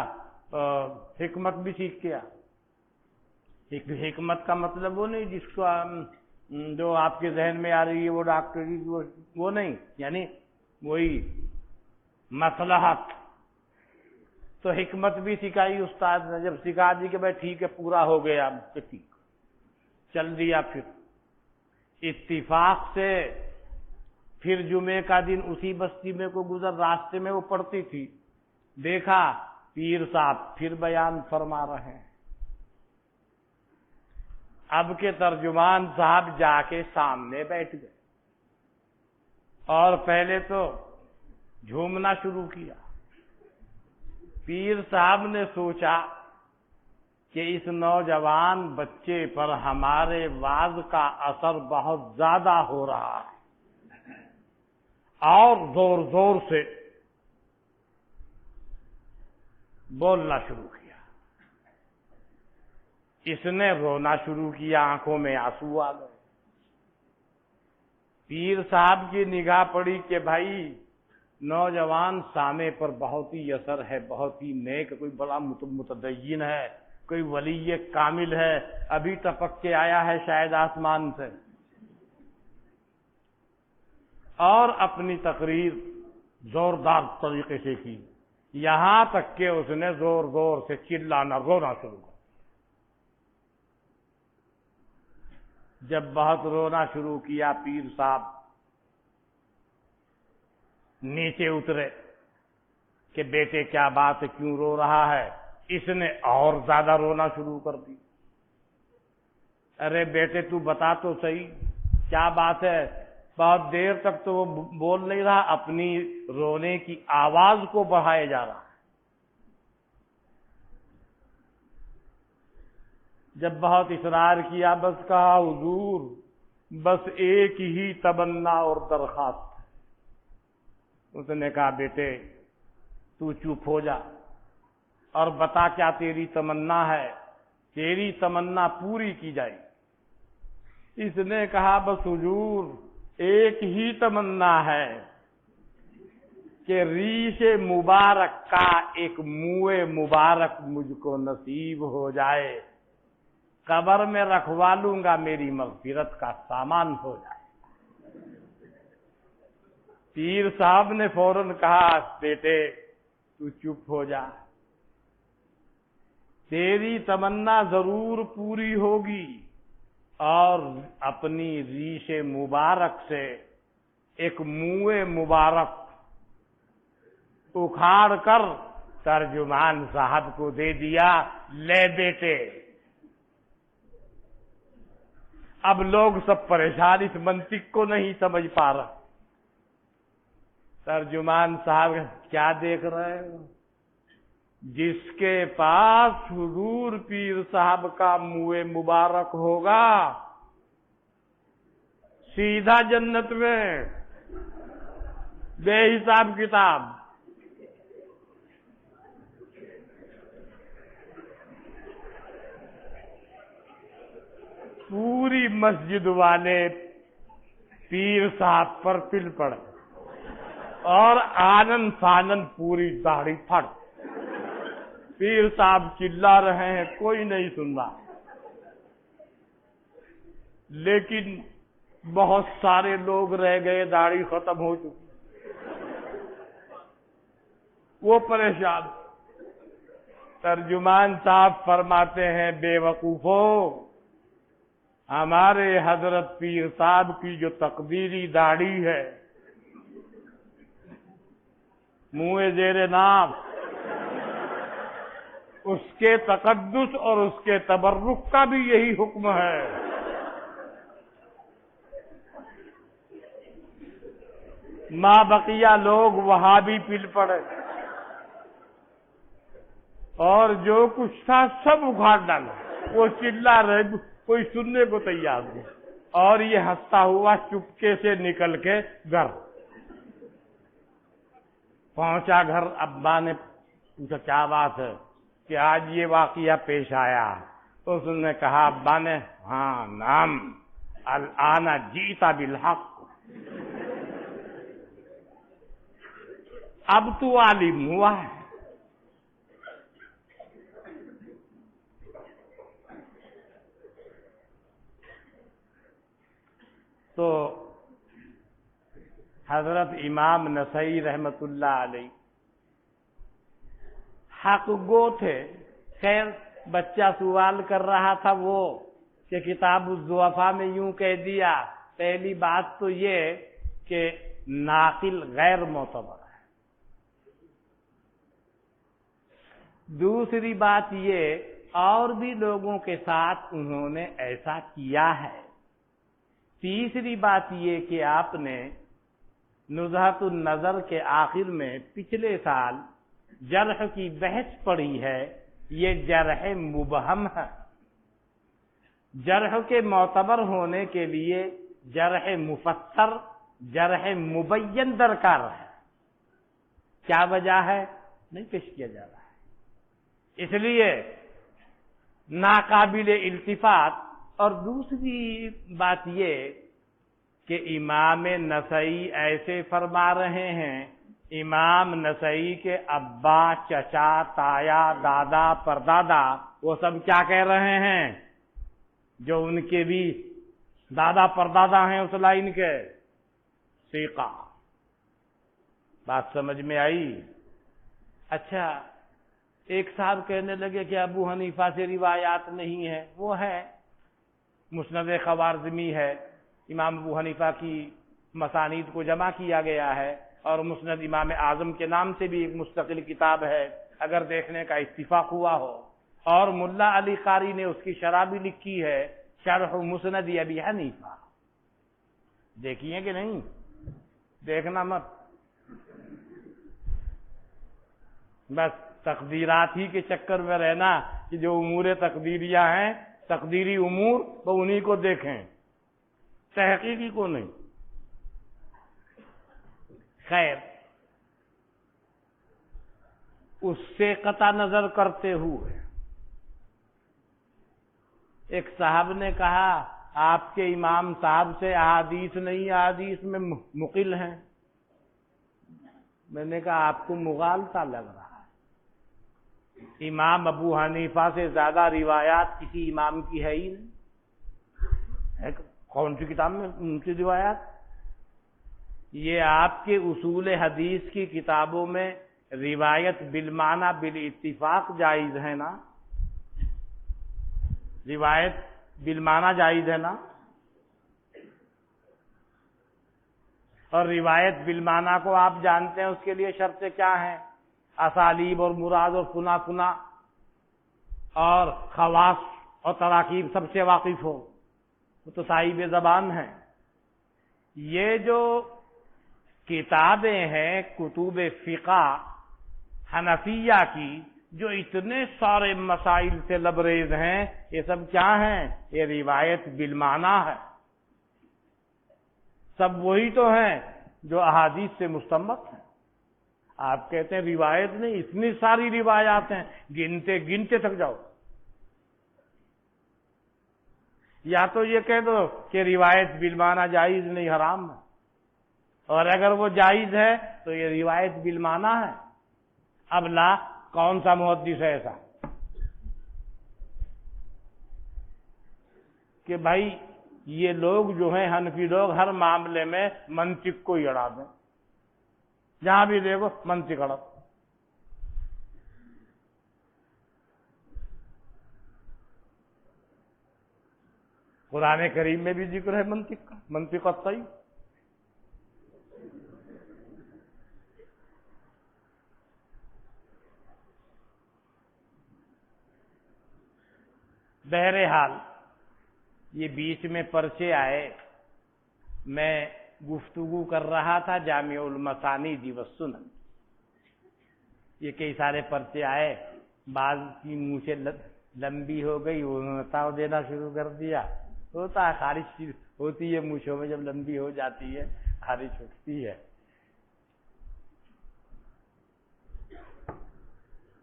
Speaker 1: حکمت بھی سیکھ گیا. حکمت کا مطلب وہ نہیں جس کو جو آپ کے ذہن میں آ رہی ہے وہ ڈاکٹری, وہ نہیں, یعنی وہی مصلحت. تو حکمت بھی سکھائی استاد نے. جب سکھا دی کہ بھائی ٹھیک ہے پورا ہو گیا, تو ٹھیک. چل دیا پھر اتفاق سے پھر جمعے کا دن اسی بستی میں کو گزر، راستے میں وہ پڑتی تھی، دیکھا پیر صاحب پھر بیان فرما رہے ہیں۔ اب کے ترجمان صاحب جا کے سامنے بیٹھ گئے اور پہلے تو جھومنا شروع کیا۔ پیر صاحب نے سوچا کہ اس نوجوان بچے پر ہمارے واعظ کا اثر بہت زیادہ ہو رہا ہے، اور زور زور سے بولنا شروع کیا۔ اس نے رونا شروع کیا، آنکھوں میں آنسو آ گئے۔ پیر صاحب کی نگاہ پڑی کہ بھائی نوجوان سامع پر بہت ہی اثر ہے، بہت ہی نیک، کوئی بڑا متدین ہے، کوئی ولی کامل ہے، ابھی ٹپک کے آیا ہے شاید آسمان سے، اور اپنی تقریر زوردار طریقے سے کی، یہاں تک کہ اس نے زور زور سے چلانا رونا شروع کر۔ جب بہت رونا شروع کیا پیر صاحب نیچے اترے کہ بیٹے کیا بات ہے، کیوں رو رہا ہے؟ اس نے اور زیادہ رونا شروع کر دی۔ ارے بیٹے تو بتا تو صحیح کیا بات ہے؟ بہت دیر تک تو وہ بول نہیں رہا، اپنی رونے کی آواز کو بڑھائے جا رہا ہے۔ جب بہت اصرار کیا، بس کہا حضور بس ایک ہی تمنا اور درخواست۔ اس نے کہا بیٹے تو چپ ہو جا اور بتا کیا تیری تمنا ہے، تیری تمنا پوری کی جائے۔ اس نے کہا بس حضور ایک ہی تمنا ہے کہ ریش مبارک کا ایک منہ مبارک مجھ کو نصیب ہو جائے، قبر میں رکھوا لوں گا، میری مغفرت کا سامان ہو جائے۔ پیر صاحب نے فوراً کہا بیٹے تو چپ ہو جا، تیری تمنا ضرور پوری ہوگی، اور اپنی ریش مبارک سے ایک منہ مبارک اکھاڑ کر ترجمان صاحب کو دے دیا، لے بیٹے۔ اب لوگ سب پریشان، اس منطق کو نہیں سمجھ پا رہا۔ ترجمان صاحب کیا دیکھ رہے ہو؟ جس کے پاس حضور پیر صاحب کا منہ مبارک ہوگا سیدھا جنت میں، بے حساب کتاب۔ پوری مسجد والے پیر صاحب پر پل پڑے اور آنن فانن پوری داڑھی پھڑ۔ پیر صاحب چلا رہے ہیں، کوئی نہیں سن رہا، لیکن بہت سارے لوگ رہ گئے، داڑھی ختم ہو چکی، وہ پریشان۔ ترجمان صاحب فرماتے ہیں بے وقوفو، ہمارے حضرت پیر صاحب کی جو تقدیری داڑھی ہے، منہ زیر ناف، اس کے تقدس اور اس کے تبرک کا بھی یہی حکم ہے۔ ماں بقیہ لوگ وہاں بھی پل پڑے اور جو کچھ تھا سب اکھاڑ ڈالا، وہ چلا رہے، کوئی سننے کو تیار نہیں، اور یہ ہنستا ہوا چپکے سے نکل کے گھر پہنچا۔ گھر ابا نے پوچھا کیا بات ہے کہ آج یہ واقعہ پیش آیا؟ اس نے کہا ابا نے، ہاں نام الآن جیتا بالحق، اب تو عالم ہوا ہے۔ تو حضرت امام نسائی رحمت اللہ علیہ حق گو تھے۔ خیر بچہ سوال کر رہا تھا، وہ کہ کتاب الضعفاء میں یوں کہہ دیا، پہلی بات تو یہ کہ ناقل غیر معتبر ہے، دوسری بات یہ اور بھی لوگوں کے ساتھ انہوں نے ایسا کیا ہے، تیسری بات یہ کہ آپ نے نزہۃ النظر کے آخر میں پچھلے سال جرح کی بحث پڑھی ہے، یہ جرح مبہم ہے، جرح کے معتبر ہونے کے لیے جرح مفسر، جرح مبین درکار ہے۔ کیا وجہ ہے؟ نہیں پیش کیا جا رہا ہے، اس لیے ناقابل التفات۔ اور دوسری بات یہ کہ امام نسائی ایسے فرما رہے ہیں، امام نسائی کے ابا، چچا، تایا، دادا، پردادا وہ سب کیا کہہ رہے ہیں؟ جو ان کے بھی دادا پردادا ہیں اس لائن کے، ثقہ۔ بات سمجھ میں آئی؟ اچھا، ایک صاحب کہنے لگے کہ ابو حنیفہ سے روایات نہیں ہے، وہ ہے، مسند خوارزمی ہے، امام ابو حنیفہ کی مسانید کو جمع کیا گیا ہے، اور مسند امام اعظم کے نام سے بھی ایک مستقل کتاب ہے، اگر دیکھنے کا اتفاق ہوا ہو۔ اور ملا علی قاری نے اس کی شرح بھی لکھی ہے، شرح مسند ابی حنیفہ، دیکھیے کہ نہیں؟ دیکھنا مت، بس تقدیرات ہی کے چکر میں رہنا کہ جو امور تقدیریہ ہیں، تقدیری امور، وہ انہی کو دیکھیں، تحقیقی کو نہیں۔ خیر، اس سے قطع نظر کرتے ہوئے ایک صاحب نے کہا آپ کے امام صاحب سے احادیث نہیں، احادیث میں مقل ہیں۔ میں نے کہا آپ کو مغالطہ لگ رہا ہے، امام ابو حنیفہ سے زیادہ روایات کسی امام کی ہے ہی نہیں، کون سی کتاب میں ان کی روایات؟ یہ آپ کے اصول حدیث کی کتابوں میں روایت بالمعنی بالاتفاق جائز ہے نا؟ روایت بالمعنی جائز ہے نا؟ اور روایت بالمعنی کو آپ جانتے ہیں، اس کے لیے شرطیں کیا ہیں؟ اسالیب اور مراد اور فنا فنا اور خواص اور تراکیب سب سے واقف ہو، وہ تو صاحب زبان ہیں۔ یہ جو کتابیں ہیں کتب فقہ حنفیہ کی، جو اتنے سارے مسائل سے لبریز ہیں، یہ سب کیا ہیں؟ یہ روایت بالمعنی ہے، سب وہی تو ہیں جو احادیث سے مستنبط ہیں۔ آپ کہتے ہیں روایت نہیں، اتنی ساری روایات ہیں، گنتے گنتے تھک جاؤ۔ یا تو یہ کہہ دو کہ روایت بالمعنی جائز نہیں، حرام ہے، اور اگر وہ جائز ہے تو یہ روایت بالمعنی ہے۔ اب لا، کون سا محدث ہے ایسا کہ بھائی یہ لوگ جو ہیں حنفی لوگ ہر معاملے میں منطق کو ہی اڑا دیں، جہاں بھی دیکھو منطق اڑا۔ قرآن کریم میں بھی ذکر ہے منطق کا، منطق الطیب۔ بہرحال یہ بیچ میں پرچے آئے، میں گفتگو کر رہا تھا جامع المسانید والسنن، یہ کئی سارے پرچے آئے، بعض کی منہ سے لمبی ہو گئی، انہوں نے تاؤ دینا شروع کر دیا، ہوتا ہے، خارج ہوتی ہے منچوں میں، جب لمبی ہو جاتی ہے خارج ہوتی ہے۔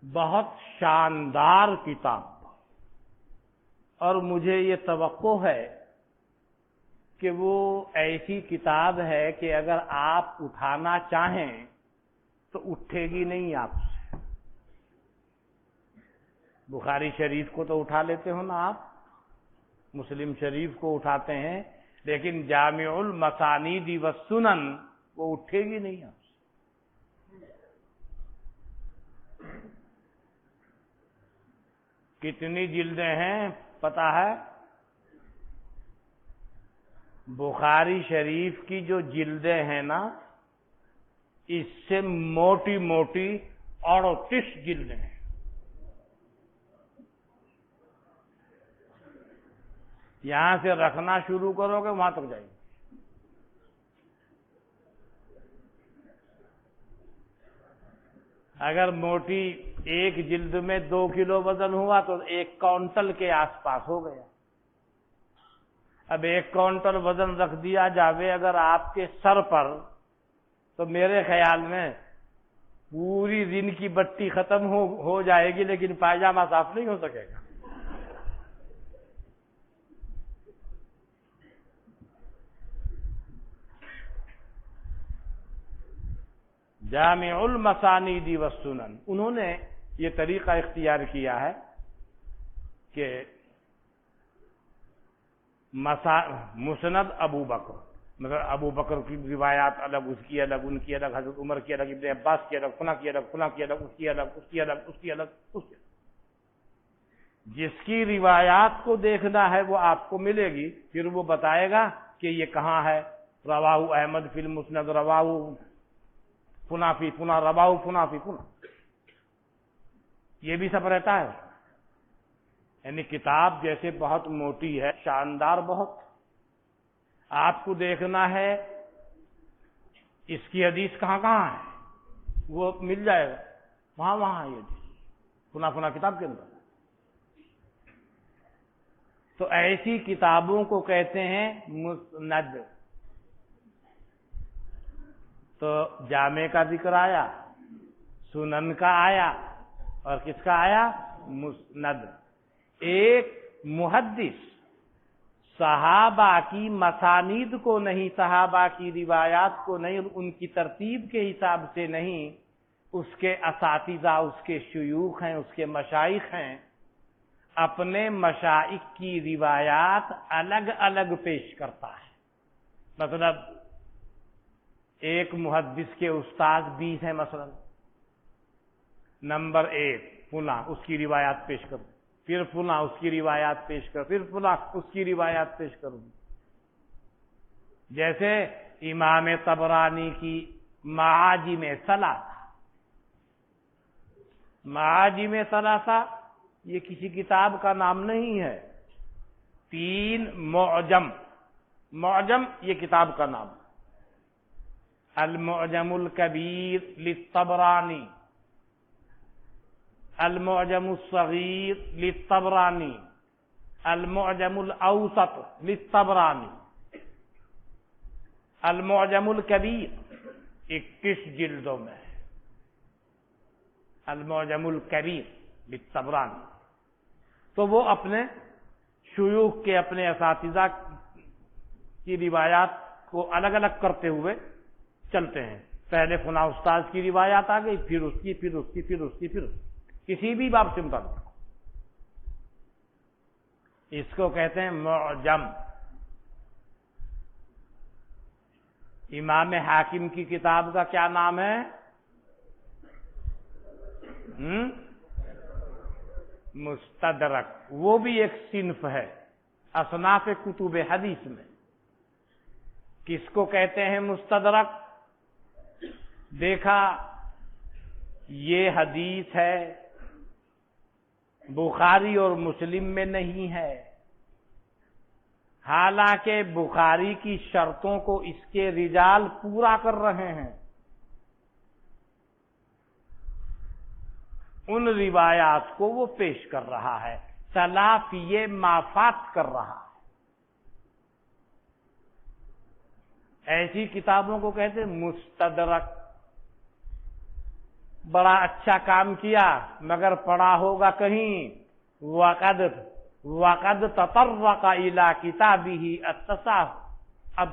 Speaker 1: بہت شاندار کتاب، اور مجھے یہ توقع ہے کہ وہ ایسی کتاب ہے کہ اگر آپ اٹھانا چاہیں تو اٹھے گی نہیں آپ سے۔ بخاری شریف کو تو اٹھا لیتے ہو نا آپ، مسلم شریف کو اٹھاتے ہیں، لیکن جامع المسانید والسنن وہ اٹھے گی نہیں آپ سے۔ کتنی جلدیں ہیں پتہ ہے؟ بخاری شریف کی جو جلدیں ہیں نا، اس سے موٹی موٹی 38 جلدیں ہیں. یہاں سے رکھنا شروع کرو گے وہاں تک جائیں گے. اگر موٹی ایک جلد میں 2 کلو وزن ہوا تو 1 کوئنٹل کے آس پاس ہو گیا. اب 1 کوئنٹل وزن رکھ دیا جاوے اگر آپ کے سر پر، تو میرے خیال میں پوری دن کی بٹی ختم ہو جائے گی، لیکن پائجامہ صاف نہیں ہو سکے گا. جامع المسانید والسنن، انہوں نے یہ طریقہ اختیار کیا ہے کہ مسند ابو بکر، مگر ابو بکر کی روایات الگ، اس کی الگ، ان کی الگ، حضرت عمر کی الگ، ابن عباس کی الگ، فلاں کی الگ، فلاں کی الگ، اس کی الگ، اس کی الگ، اس کی الگ، اس کی الگ. جس کی روایات کو دیکھنا ہے وہ آپ کو ملے گی، پھر وہ بتائے گا کہ یہ کہاں ہے. رواہ احمد فی المسند، رواہ فلاں فی فلاں، رواہ فلاں فی فلاں، یہ بھی سب رہتا ہے. یعنی کتاب جیسے بہت موٹی ہے، شاندار بہت، آپ کو دیکھنا ہے اس کی حدیث کہاں کہاں ہے، وہ مل جائے گا وہاں وہاں یہ فلاں فلاں کتاب کے اندر. تو ایسی کتابوں کو کہتے ہیں مسند. تو جامع کا ذکر آیا، سنن کا آیا، اور کس کا آیا؟ مسند. ایک محدث صحابہ کی مسانید کو نہیں، صحابہ کی روایات کو نہیں، ان کی ترتیب کے حساب سے نہیں، اس کے اساتذہ، اس کے شیوخ ہیں، اس کے مشائخ ہیں، اپنے مشائخ کی روایات الگ الگ پیش کرتا ہے. مطلب ایک محدث کے استاد 20 ہیں، مثلا نمبر 1 فلاں، اس کی روایات پیش کروں، پھر فلاں اس کی روایات پیش کر، پھر فلاں اس کی روایات پیش کروں. جیسے امام طبرانی کی معاجم ثلاثہ. معاجم ثلاثہ یہ کسی کتاب کا نام نہیں ہے، 3 معجم. معجم یہ کتاب کا نام. المعجم الکبیر للطبرانی، المعجم الصغیر للطبرانی، المعجم الاوسط للطبرانی، المعجم الکبیر 21 جلدوں میں ہے. المعجم الکبیر للطبرانی. تو وہ اپنے شیوخ کے، اپنے اساتذہ کی روایات کو الگ الگ کرتے ہوئے چلتے ہیں. پہلے فلاں استاذ کی روایات آ گئی، پھر اس کی، پھر اس کی، پھر اس کی، پھر اس کی، کسی بھی باب سے متعلق. اس کو کہتے ہیں معجم. امام حاکم کی کتاب کا کیا نام ہے؟ مستدرک. وہ بھی ایک صنف ہے اصناف کتب حدیث میں. کس کو کہتے ہیں مستدرک؟ دیکھا یہ حدیث ہے، بخاری اور مسلم میں نہیں ہے، حالانکہ بخاری کی شرطوں کو اس کے رجال پورا کر رہے ہیں. ان روایات کو وہ پیش کر رہا ہے، تلافی مافات کر رہا ہے. ایسی کتابوں کو کہتے ہیں مستدرک. بڑا اچھا کام کیا، مگر پڑھا ہوگا کہیں وَقَدْ تَطَرَّقَ إِلَىٰ كِتَابِهِ التَّصَاحُ. اب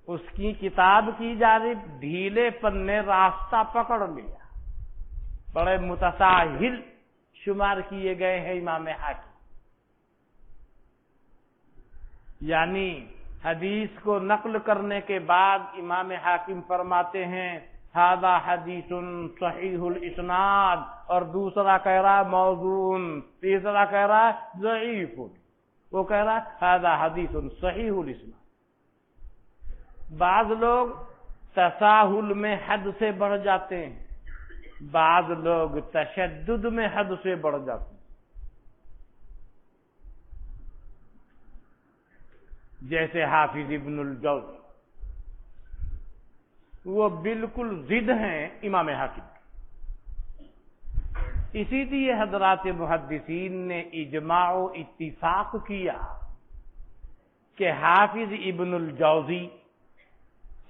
Speaker 1: اس کی کتاب کی جانب ڈھیلے پن نے راستہ پکڑ لیا. بڑے متساہل شمار کیے گئے ہیں امام حاکم. یعنی حدیث کو نقل کرنے کے بعد امام حاکم فرماتے ہیں ھذا حدیث صحیح الاسناد، اور دوسرا کہہ رہا ہے موضوع، تیسرا کہہ رہا ہے ضعیف. وہ کہہ رہا ھذا حدیث صحیح الاسناد۔ بعض لوگ تساہل میں حد سے بڑھ جاتے ہیں، بعض لوگ تشدد میں حد سے بڑھ جاتے ہیں۔ جیسے حافظ ابن الجوزی، وہ بالکل ضد ہیں امام حاکم، اسی لیے حضرات محدثین نے اجماع و اتفاق کیا کہ حافظ ابن الجوزی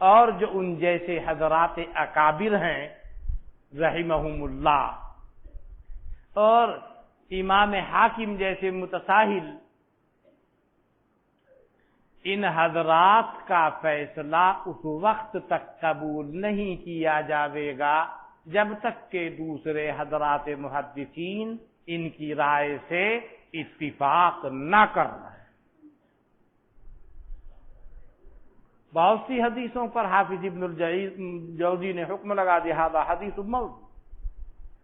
Speaker 1: اور جو ان جیسے حضرات اکابر ہیں رحمہم اللہ، اور امام حاکم جیسے متساہل، ان حضرات کا فیصلہ اس وقت تک قبول نہیں کیا جاوے گا جب تک کہ دوسرے حضرات محدثین ان کی رائے سے اتفاق نہ کر رہے۔ بہت سی حدیثوں پر حافظ ابن الجوزی نے حکم لگا دیا ھذا حدیث موضوع۔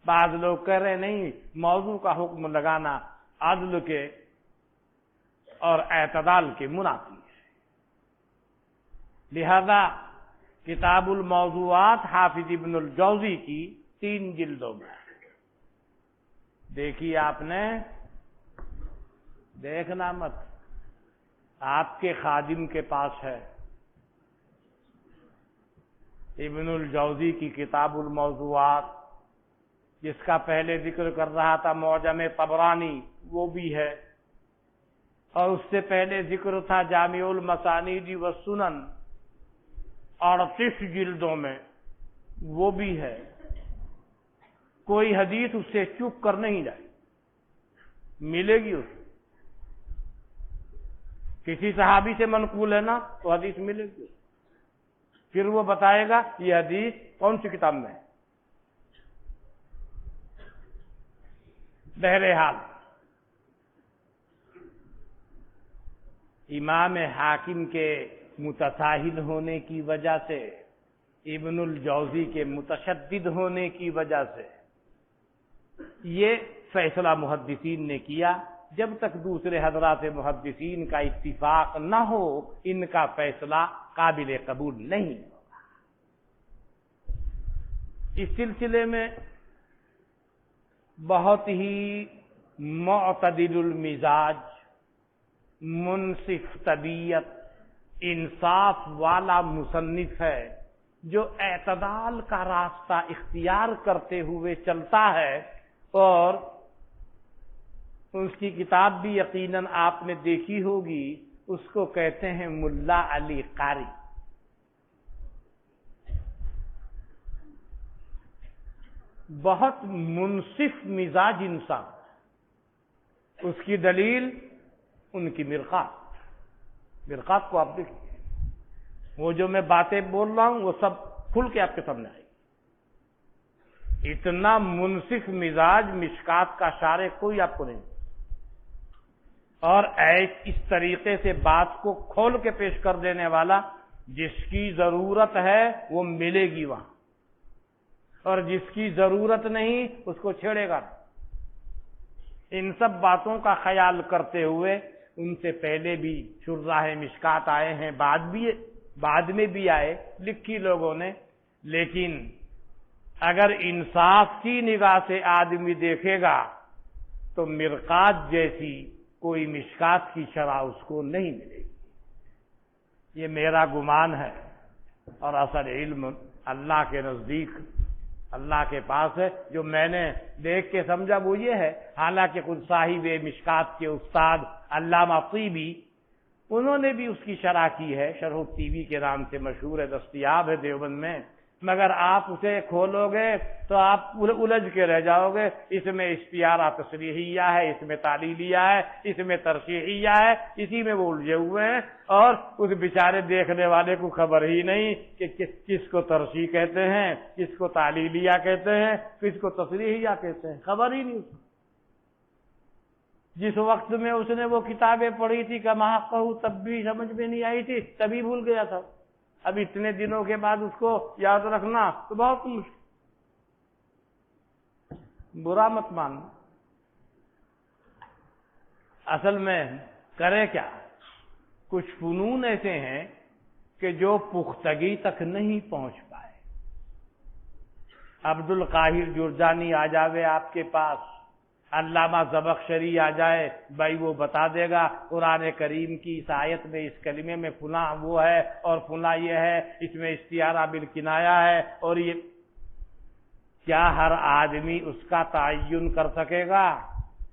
Speaker 1: بعض لوگ کہہ رہے نہیں، موضوع کا حکم لگانا عدل کے اور اعتدال کے منافی ہے۔ لہذا کتاب الموضوعات حافظ ابن الجوزی کی 3 جلدوں میں دیکھیے، آپ نے دیکھنا مت، آپ کے خادم کے پاس ہے ابن الجوزی کی کتاب الموضوعات، جس کا پہلے ذکر کر رہا تھا معجم طبرانی، وہ بھی ہے، اور اس سے پہلے ذکر تھا جامع المسانید والسنن 38 جلدوں میں، وہ بھی ہے۔ کوئی حدیث اس سے چوک کر نہیں جائے، ملے گی اسے۔ کسی صحابی سے منقول ہے نا تو حدیث ملے گی، پھر وہ بتائے گا یہ حدیث کون سی کتاب میں ہے۔ بہرحال امام حاکم کے متساہل ہونے کی وجہ سے، ابن الجوزی کے متشدد ہونے کی وجہ سے یہ فیصلہ محدثین نے کیا، جب تک دوسرے حضرات محدثین کا اتفاق نہ ہو ان کا فیصلہ قابل قبول نہیں ہوگا۔ اس سلسلے میں بہت ہی معتدل المزاج، منصف طبیعت، انصاف والا مصنف ہے، جو اعتدال کا راستہ اختیار کرتے ہوئے چلتا ہے، اور اس کی کتاب بھی یقیناً آپ نے دیکھی ہوگی، اس کو کہتے ہیں ملا علی قاری۔ بہت منصف مزاج انسان، اس کی دلیل ان کی مرقات کو آپ دیکھیں، وہ جو میں باتیں بول رہا ہوں وہ سب کھل کے آپ کے سامنے آئے گی۔ اتنا منصف مزاج مشکات کا شارح کوئی آپ کو نہیں، اور اس طریقے سے بات کو کھول کے پیش کر دینے والا، جس کی ضرورت ہے وہ ملے گی وہاں، اور جس کی ضرورت نہیں اس کو چھیڑے گا۔ ان سب باتوں کا خیال کرتے ہوئے ان سے پہلے بھی شراح مشکات آئے ہیں، بعد میں بھی آئے، لکھی لوگوں نے، لیکن اگر انصاف کی نگاہ سے آدمی دیکھے گا تو مرقات جیسی کوئی مشکات کی شرح اس کو نہیں ملے گی۔ یہ میرا گمان ہے، اور اصل علم اللہ کے نزدیک، اللہ کے پاس ہے۔ جو میں نے دیکھ کے سمجھا وہ یہ ہے، حالانکہ خود صاحب مشکات کے استاد علامہ طیبی، انہوں نے بھی اس کی شرح کی ہے، شرح الطیبی کے نام سے مشہور ہے، دستیاب ہے دیوبند میں، مگر آپ اسے کھولو گے تو آپ الجھ کے رہ جاؤ گے۔ اس میں استعارہ تصریحیہ ہے، اس میں تعلیلیہ ہے، اس میں ترشیحیہ ہے، اسی میں وہ الجھے ہوئے ہیں، اور اس بیچارے دیکھنے والے کو خبر ہی نہیں کہ کس کو ترشیح کہتے ہیں، کس کو تعلیلیہ کہتے ہیں، کس کو تصریحیہ کہتے ہیں، خبر ہی نہیں اس کو۔ جس وقت میں اس نے وہ کتابیں پڑھی تھی کما کہوں تب بھی سمجھ میں نہیں آئی تھی، تبھی بھول گیا تھا۔ اب اتنے دنوں کے بعد اس کو یاد رکھنا تو بہت مشکل۔ برا مت ماننا، اصل میں کرے کیا؟ کچھ فنون ایسے ہیں کہ جو پختگی تک نہیں پہنچ پائے۔ عبد القاہر جرجانی آ جاوے آپ کے پاس، علامہ زبخشری آ جائے، بھائی وہ بتا دے گا قرآن کریم کی اس آیت میں اس کلمے میں فلاں وہ ہے اور فلاں یہ ہے، اس میں استعارہ بالکنایہ ہے، اور یہ کیا ہر آدمی اس کا تعین کر سکے گا؟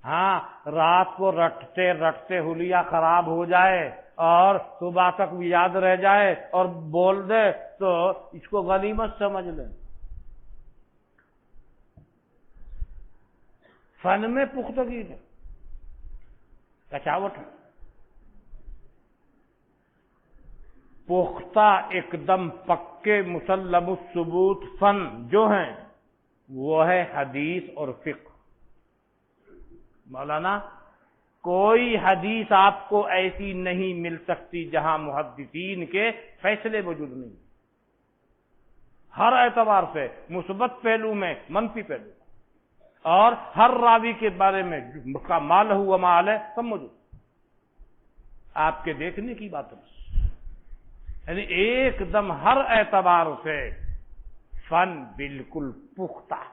Speaker 1: ہاں، رات کو رٹتے رٹتے حلیہ خراب ہو جائے اور صبح تک بھی یاد رہ جائے اور بول دے تو اس کو غنیمت سمجھ لیں۔ فن میں پختگی ہے، کچاوٹ ہے، پختہ ایک دم پکے مسلم الثبوت فن جو ہیں وہ ہے حدیث اور فقہ۔ مولانا کوئی حدیث آپ کو ایسی نہیں مل سکتی جہاں محدثین کے فیصلے موجود نہیں، ہر اعتبار سے، مثبت پہلو میں، منفی پہلو، اور ہر راوی کے بارے میں اس کا مال ہوا مال ہے سب موجود، آپ کے دیکھنے کی بات ہے، یعنی ایک دم ہر اعتبار سے فن بالکل پختہ،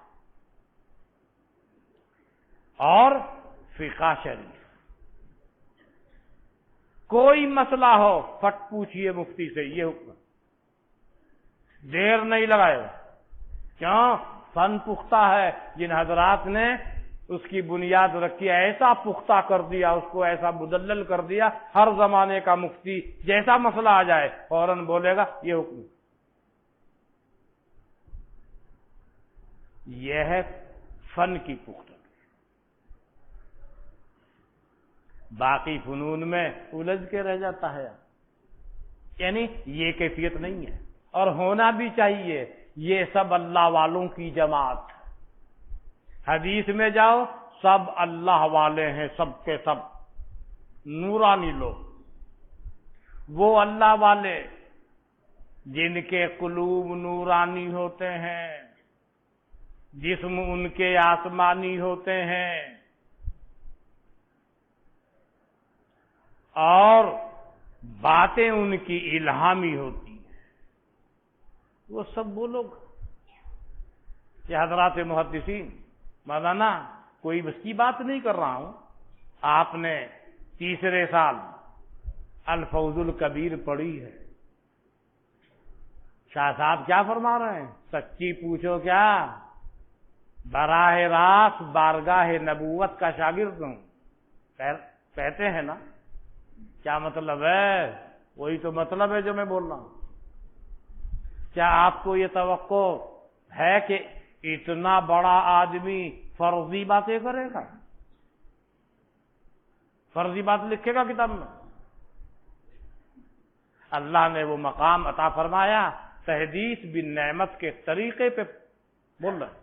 Speaker 1: اور فقہ شریف۔ کوئی مسئلہ ہو فٹ پوچھئے مفتی سے، یہ حکم، دیر نہیں لگائے، کیوں؟ فن پختہ ہے، جن حضرات نے اس کی بنیاد رکھی، ایسا پختہ کر دیا، اس کو ایسا مدلل کر دیا، ہر زمانے کا مفتی جیسا مسئلہ آ جائے فوراً بولے گا یہ حکم۔ یہ ہے فن کی پختہ۔ باقی فنون میں الجھ کے رہ جاتا ہے، یعنی یہ کیفیت نہیں ہے، اور ہونا بھی چاہیے۔ یہ سب اللہ والوں کی جماعت، حدیث میں جاؤ سب اللہ والے ہیں، سب کے سب نورانی لوگ، وہ اللہ والے جن کے قلوب نورانی ہوتے ہیں، جسم ان کے آسمانی ہوتے ہیں، اور باتیں ان کی الہامی ہوتی ہیں، وہ سب وہ لوگ، یہ حضرات محدثین۔ مولانا کوئی بس کی بات نہیں کر رہا ہوں، آپ نے تیسرے سال الفوز الکبیر پڑھی ہے، شاہ صاحب کیا فرما رہے ہیں؟ سچی پوچھو کیا، براہ راست بارگاہ نبوت کا شاگرد ہوں، کہتے ہیں نا، کیا مطلب ہے؟ وہی تو مطلب ہے جو میں بول رہا ہوں۔ کیا آپ کو یہ توقع ہے کہ اتنا بڑا آدمی فرضی باتیں کرے گا؟ فرضی بات لکھے گا کتاب میں؟ اللہ نے وہ مقام عطا فرمایا، تحدیث بالنعمت کے طریقے پہ بول رہا ہے،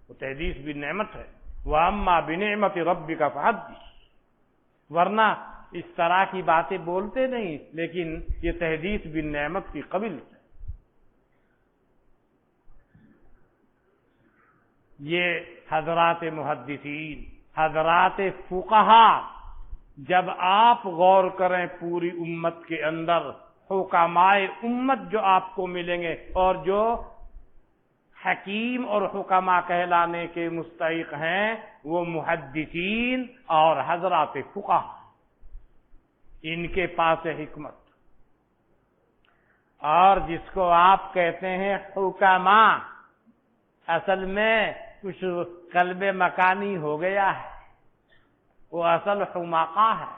Speaker 1: وہ تحدیث بالنعمت ہے، وَأَمَّا بِنِعْمَةِ رَبِّكَ فَحَدِّثْ، ورنہ اس طرح کی باتیں بولتے نہیں، لیکن یہ تحدیث بالنعمت کی قبیل ہے۔ یہ حضرات محدثین، حضرات فقہا، جب آپ غور کریں پوری امت کے اندر حکمائے امت جو آپ کو ملیں گے، اور جو حکیم اور حکما کہلانے کے مستحق ہیں، وہ محدثین اور حضرات فقہا، ان کے پاس ہے حکمت۔ اور جس کو آپ کہتے ہیں حکما، اصل میں کچھ قلب مکانی ہو گیا ہے، وہ اصل حماقہ ہے،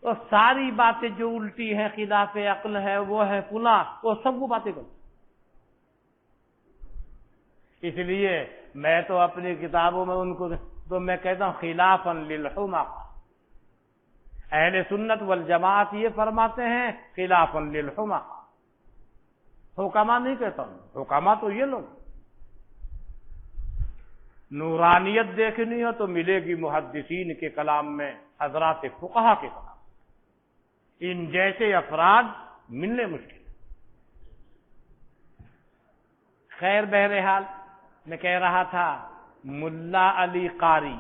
Speaker 1: وہ ساری باتیں جو الٹی ہیں، خلاف عقل ہے، وہ ہے فلاں، وہ سب وہ باتیں کرتے۔ اس لیے میں تو اپنی کتابوں میں ان کو تو میں کہتا ہوں خلافا للحماقہ، اہل سنت والجماعت یہ فرماتے ہیں خلافا للحماقہ، حکما نہیں کہتا ہوں، حکما تو یہ لوگ۔ نورانیت دیکھنی ہو تو ملے گی محدثین کے کلام میں، حضرات فقہا کے کلام، ان جیسے افراد ملنے مشکل۔ خیر بہرحال میں کہہ رہا تھا، ملا علی قاری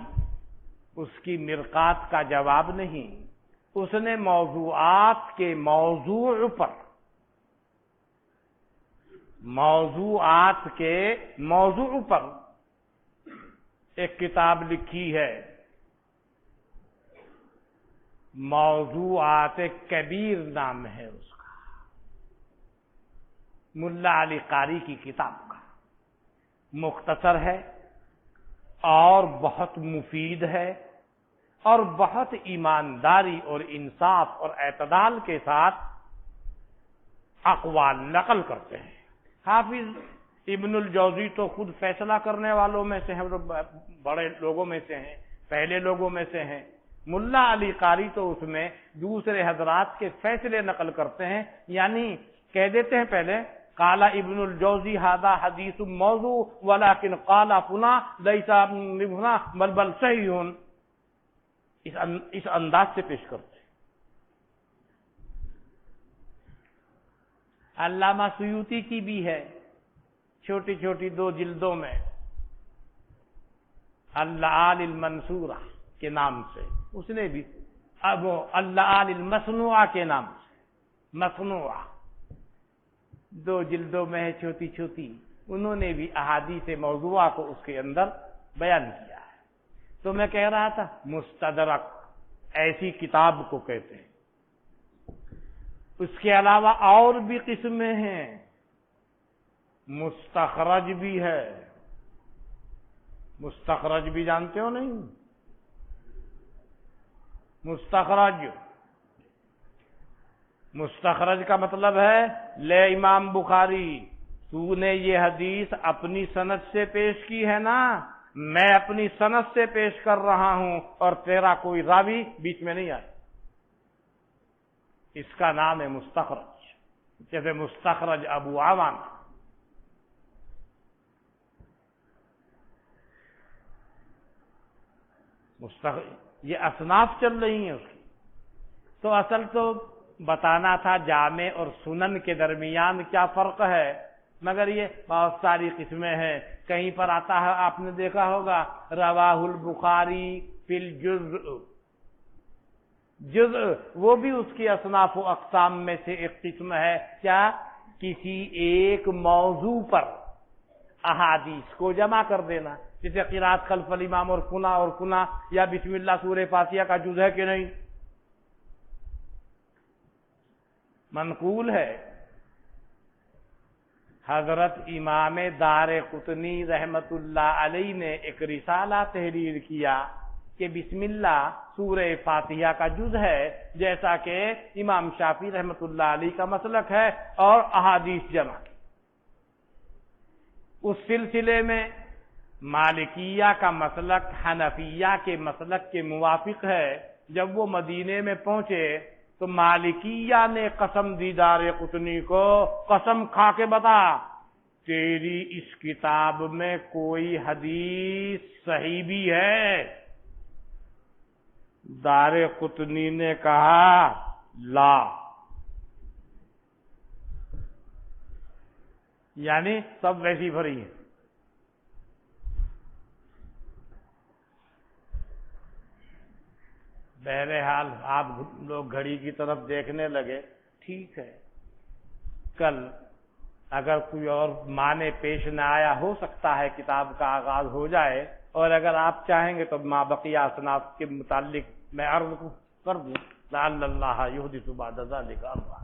Speaker 1: اس کی مرقات کا جواب نہیں، اس نے موضوعات کے موضوع پر ایک کتاب لکھی ہے، موضوعات کبیر نام ہے اس کا، ملا علی قاری کی کتاب کا، مختصر ہے اور بہت مفید ہے اور بہت ایمانداری اور انصاف اور اعتدال کے ساتھ اقوال نقل کرتے ہیں۔ حافظ ابن الجوزی تو خود فیصلہ کرنے والوں میں سے ہیں، بڑے لوگوں میں سے ہیں، پہلے لوگوں میں سے ہیں۔ ملا علی قاری تو اس میں دوسرے حضرات کے فیصلے نقل کرتے ہیں، یعنی کہہ دیتے ہیں پہلے قال ابن الجوزی ھذا حدیث موضوع ولكن قال فلاں لیس بل صحیح، اس انداز سے پیش کرتے ہیں۔ علامہ سیوطی کی بھی ہے، چھوٹی چھوٹی 2 جلدوں میں، اللآل المنصورہ کے نام سے، اس نے بھی اب اللآل المصنوعہ کے نام سے، مصنوعہ 2 جلدوں میں ہے، چھوٹی چھوٹی، انہوں نے بھی احادیث موضوعہ کو اس کے اندر بیان کیا ہے۔ تو میں کہہ رہا تھا مستدرک ایسی کتاب کو کہتے ہیں۔ اس کے علاوہ اور بھی قسمیں ہیں، مستخرج بھی ہے، مستخرج بھی جانتے ہو نہیں؟ مستخرج کا مطلب ہے لے امام بخاری، تو نے یہ حدیث اپنی سند سے پیش کی ہے نا، میں اپنی سند سے پیش کر رہا ہوں اور تیرا کوئی راوی بیچ میں نہیں آیا، اس کا نام ہے مستخرج۔ جیسے مستخرج ابو عوانہ۔ یہ اصناف چل رہی ہیں اس کی۔ تو اصل تو بتانا تھا جامع اور سنن کے درمیان کیا فرق ہے، مگر یہ بہت ساری قسمیں ہیں۔ کہیں پر آتا ہے، آپ نے دیکھا ہوگا، رواہ البخاری فی الجزء، جزء وہ بھی اس کی اصناف و اقسام میں سے ایک قسم ہے۔ کیا؟ کسی ایک موضوع پر احادیث کو جمع کر دینا، جیسے قرات خلف الامام اور کنا یا بسم اللہ سورہ فاتحہ کا جز ہے کہ نہیں؟ منقول ہے۔ حضرت امام دارقطنی رحمت اللہ علیہ نے ایک رسالہ تحریر کیا کہ بسم اللہ سورہ فاتحہ کا جز ہے، جیسا کہ امام شافعی رحمت اللہ علیہ کا مسلک ہے، اور احادیث جمع۔ اس سلسلے میں مالکیہ کا مسلک حنفیہ کے مسلک کے موافق ہے۔ جب وہ مدینے میں پہنچے تو مالکیہ نے قسم دی دارقطنی کو، قسم کھا کے بتا تیری اس کتاب میں کوئی حدیث صحیح بھی ہے؟ دارقطنی نے کہا لا، یعنی سب ویسی بھری ہیں۔ بہرحال آپ لوگ گھڑی کی طرف دیکھنے لگے، ٹھیک ہے، کل اگر کوئی اور معنی پیش نہ آیا، ہو سکتا ہے کتاب کا آغاز ہو جائے، اور اگر آپ چاہیں گے تو ما بقیہ اصناف کے متعلق میں عرض کر دوں، لعل اللہ یحدث بعد ذلک امرا۔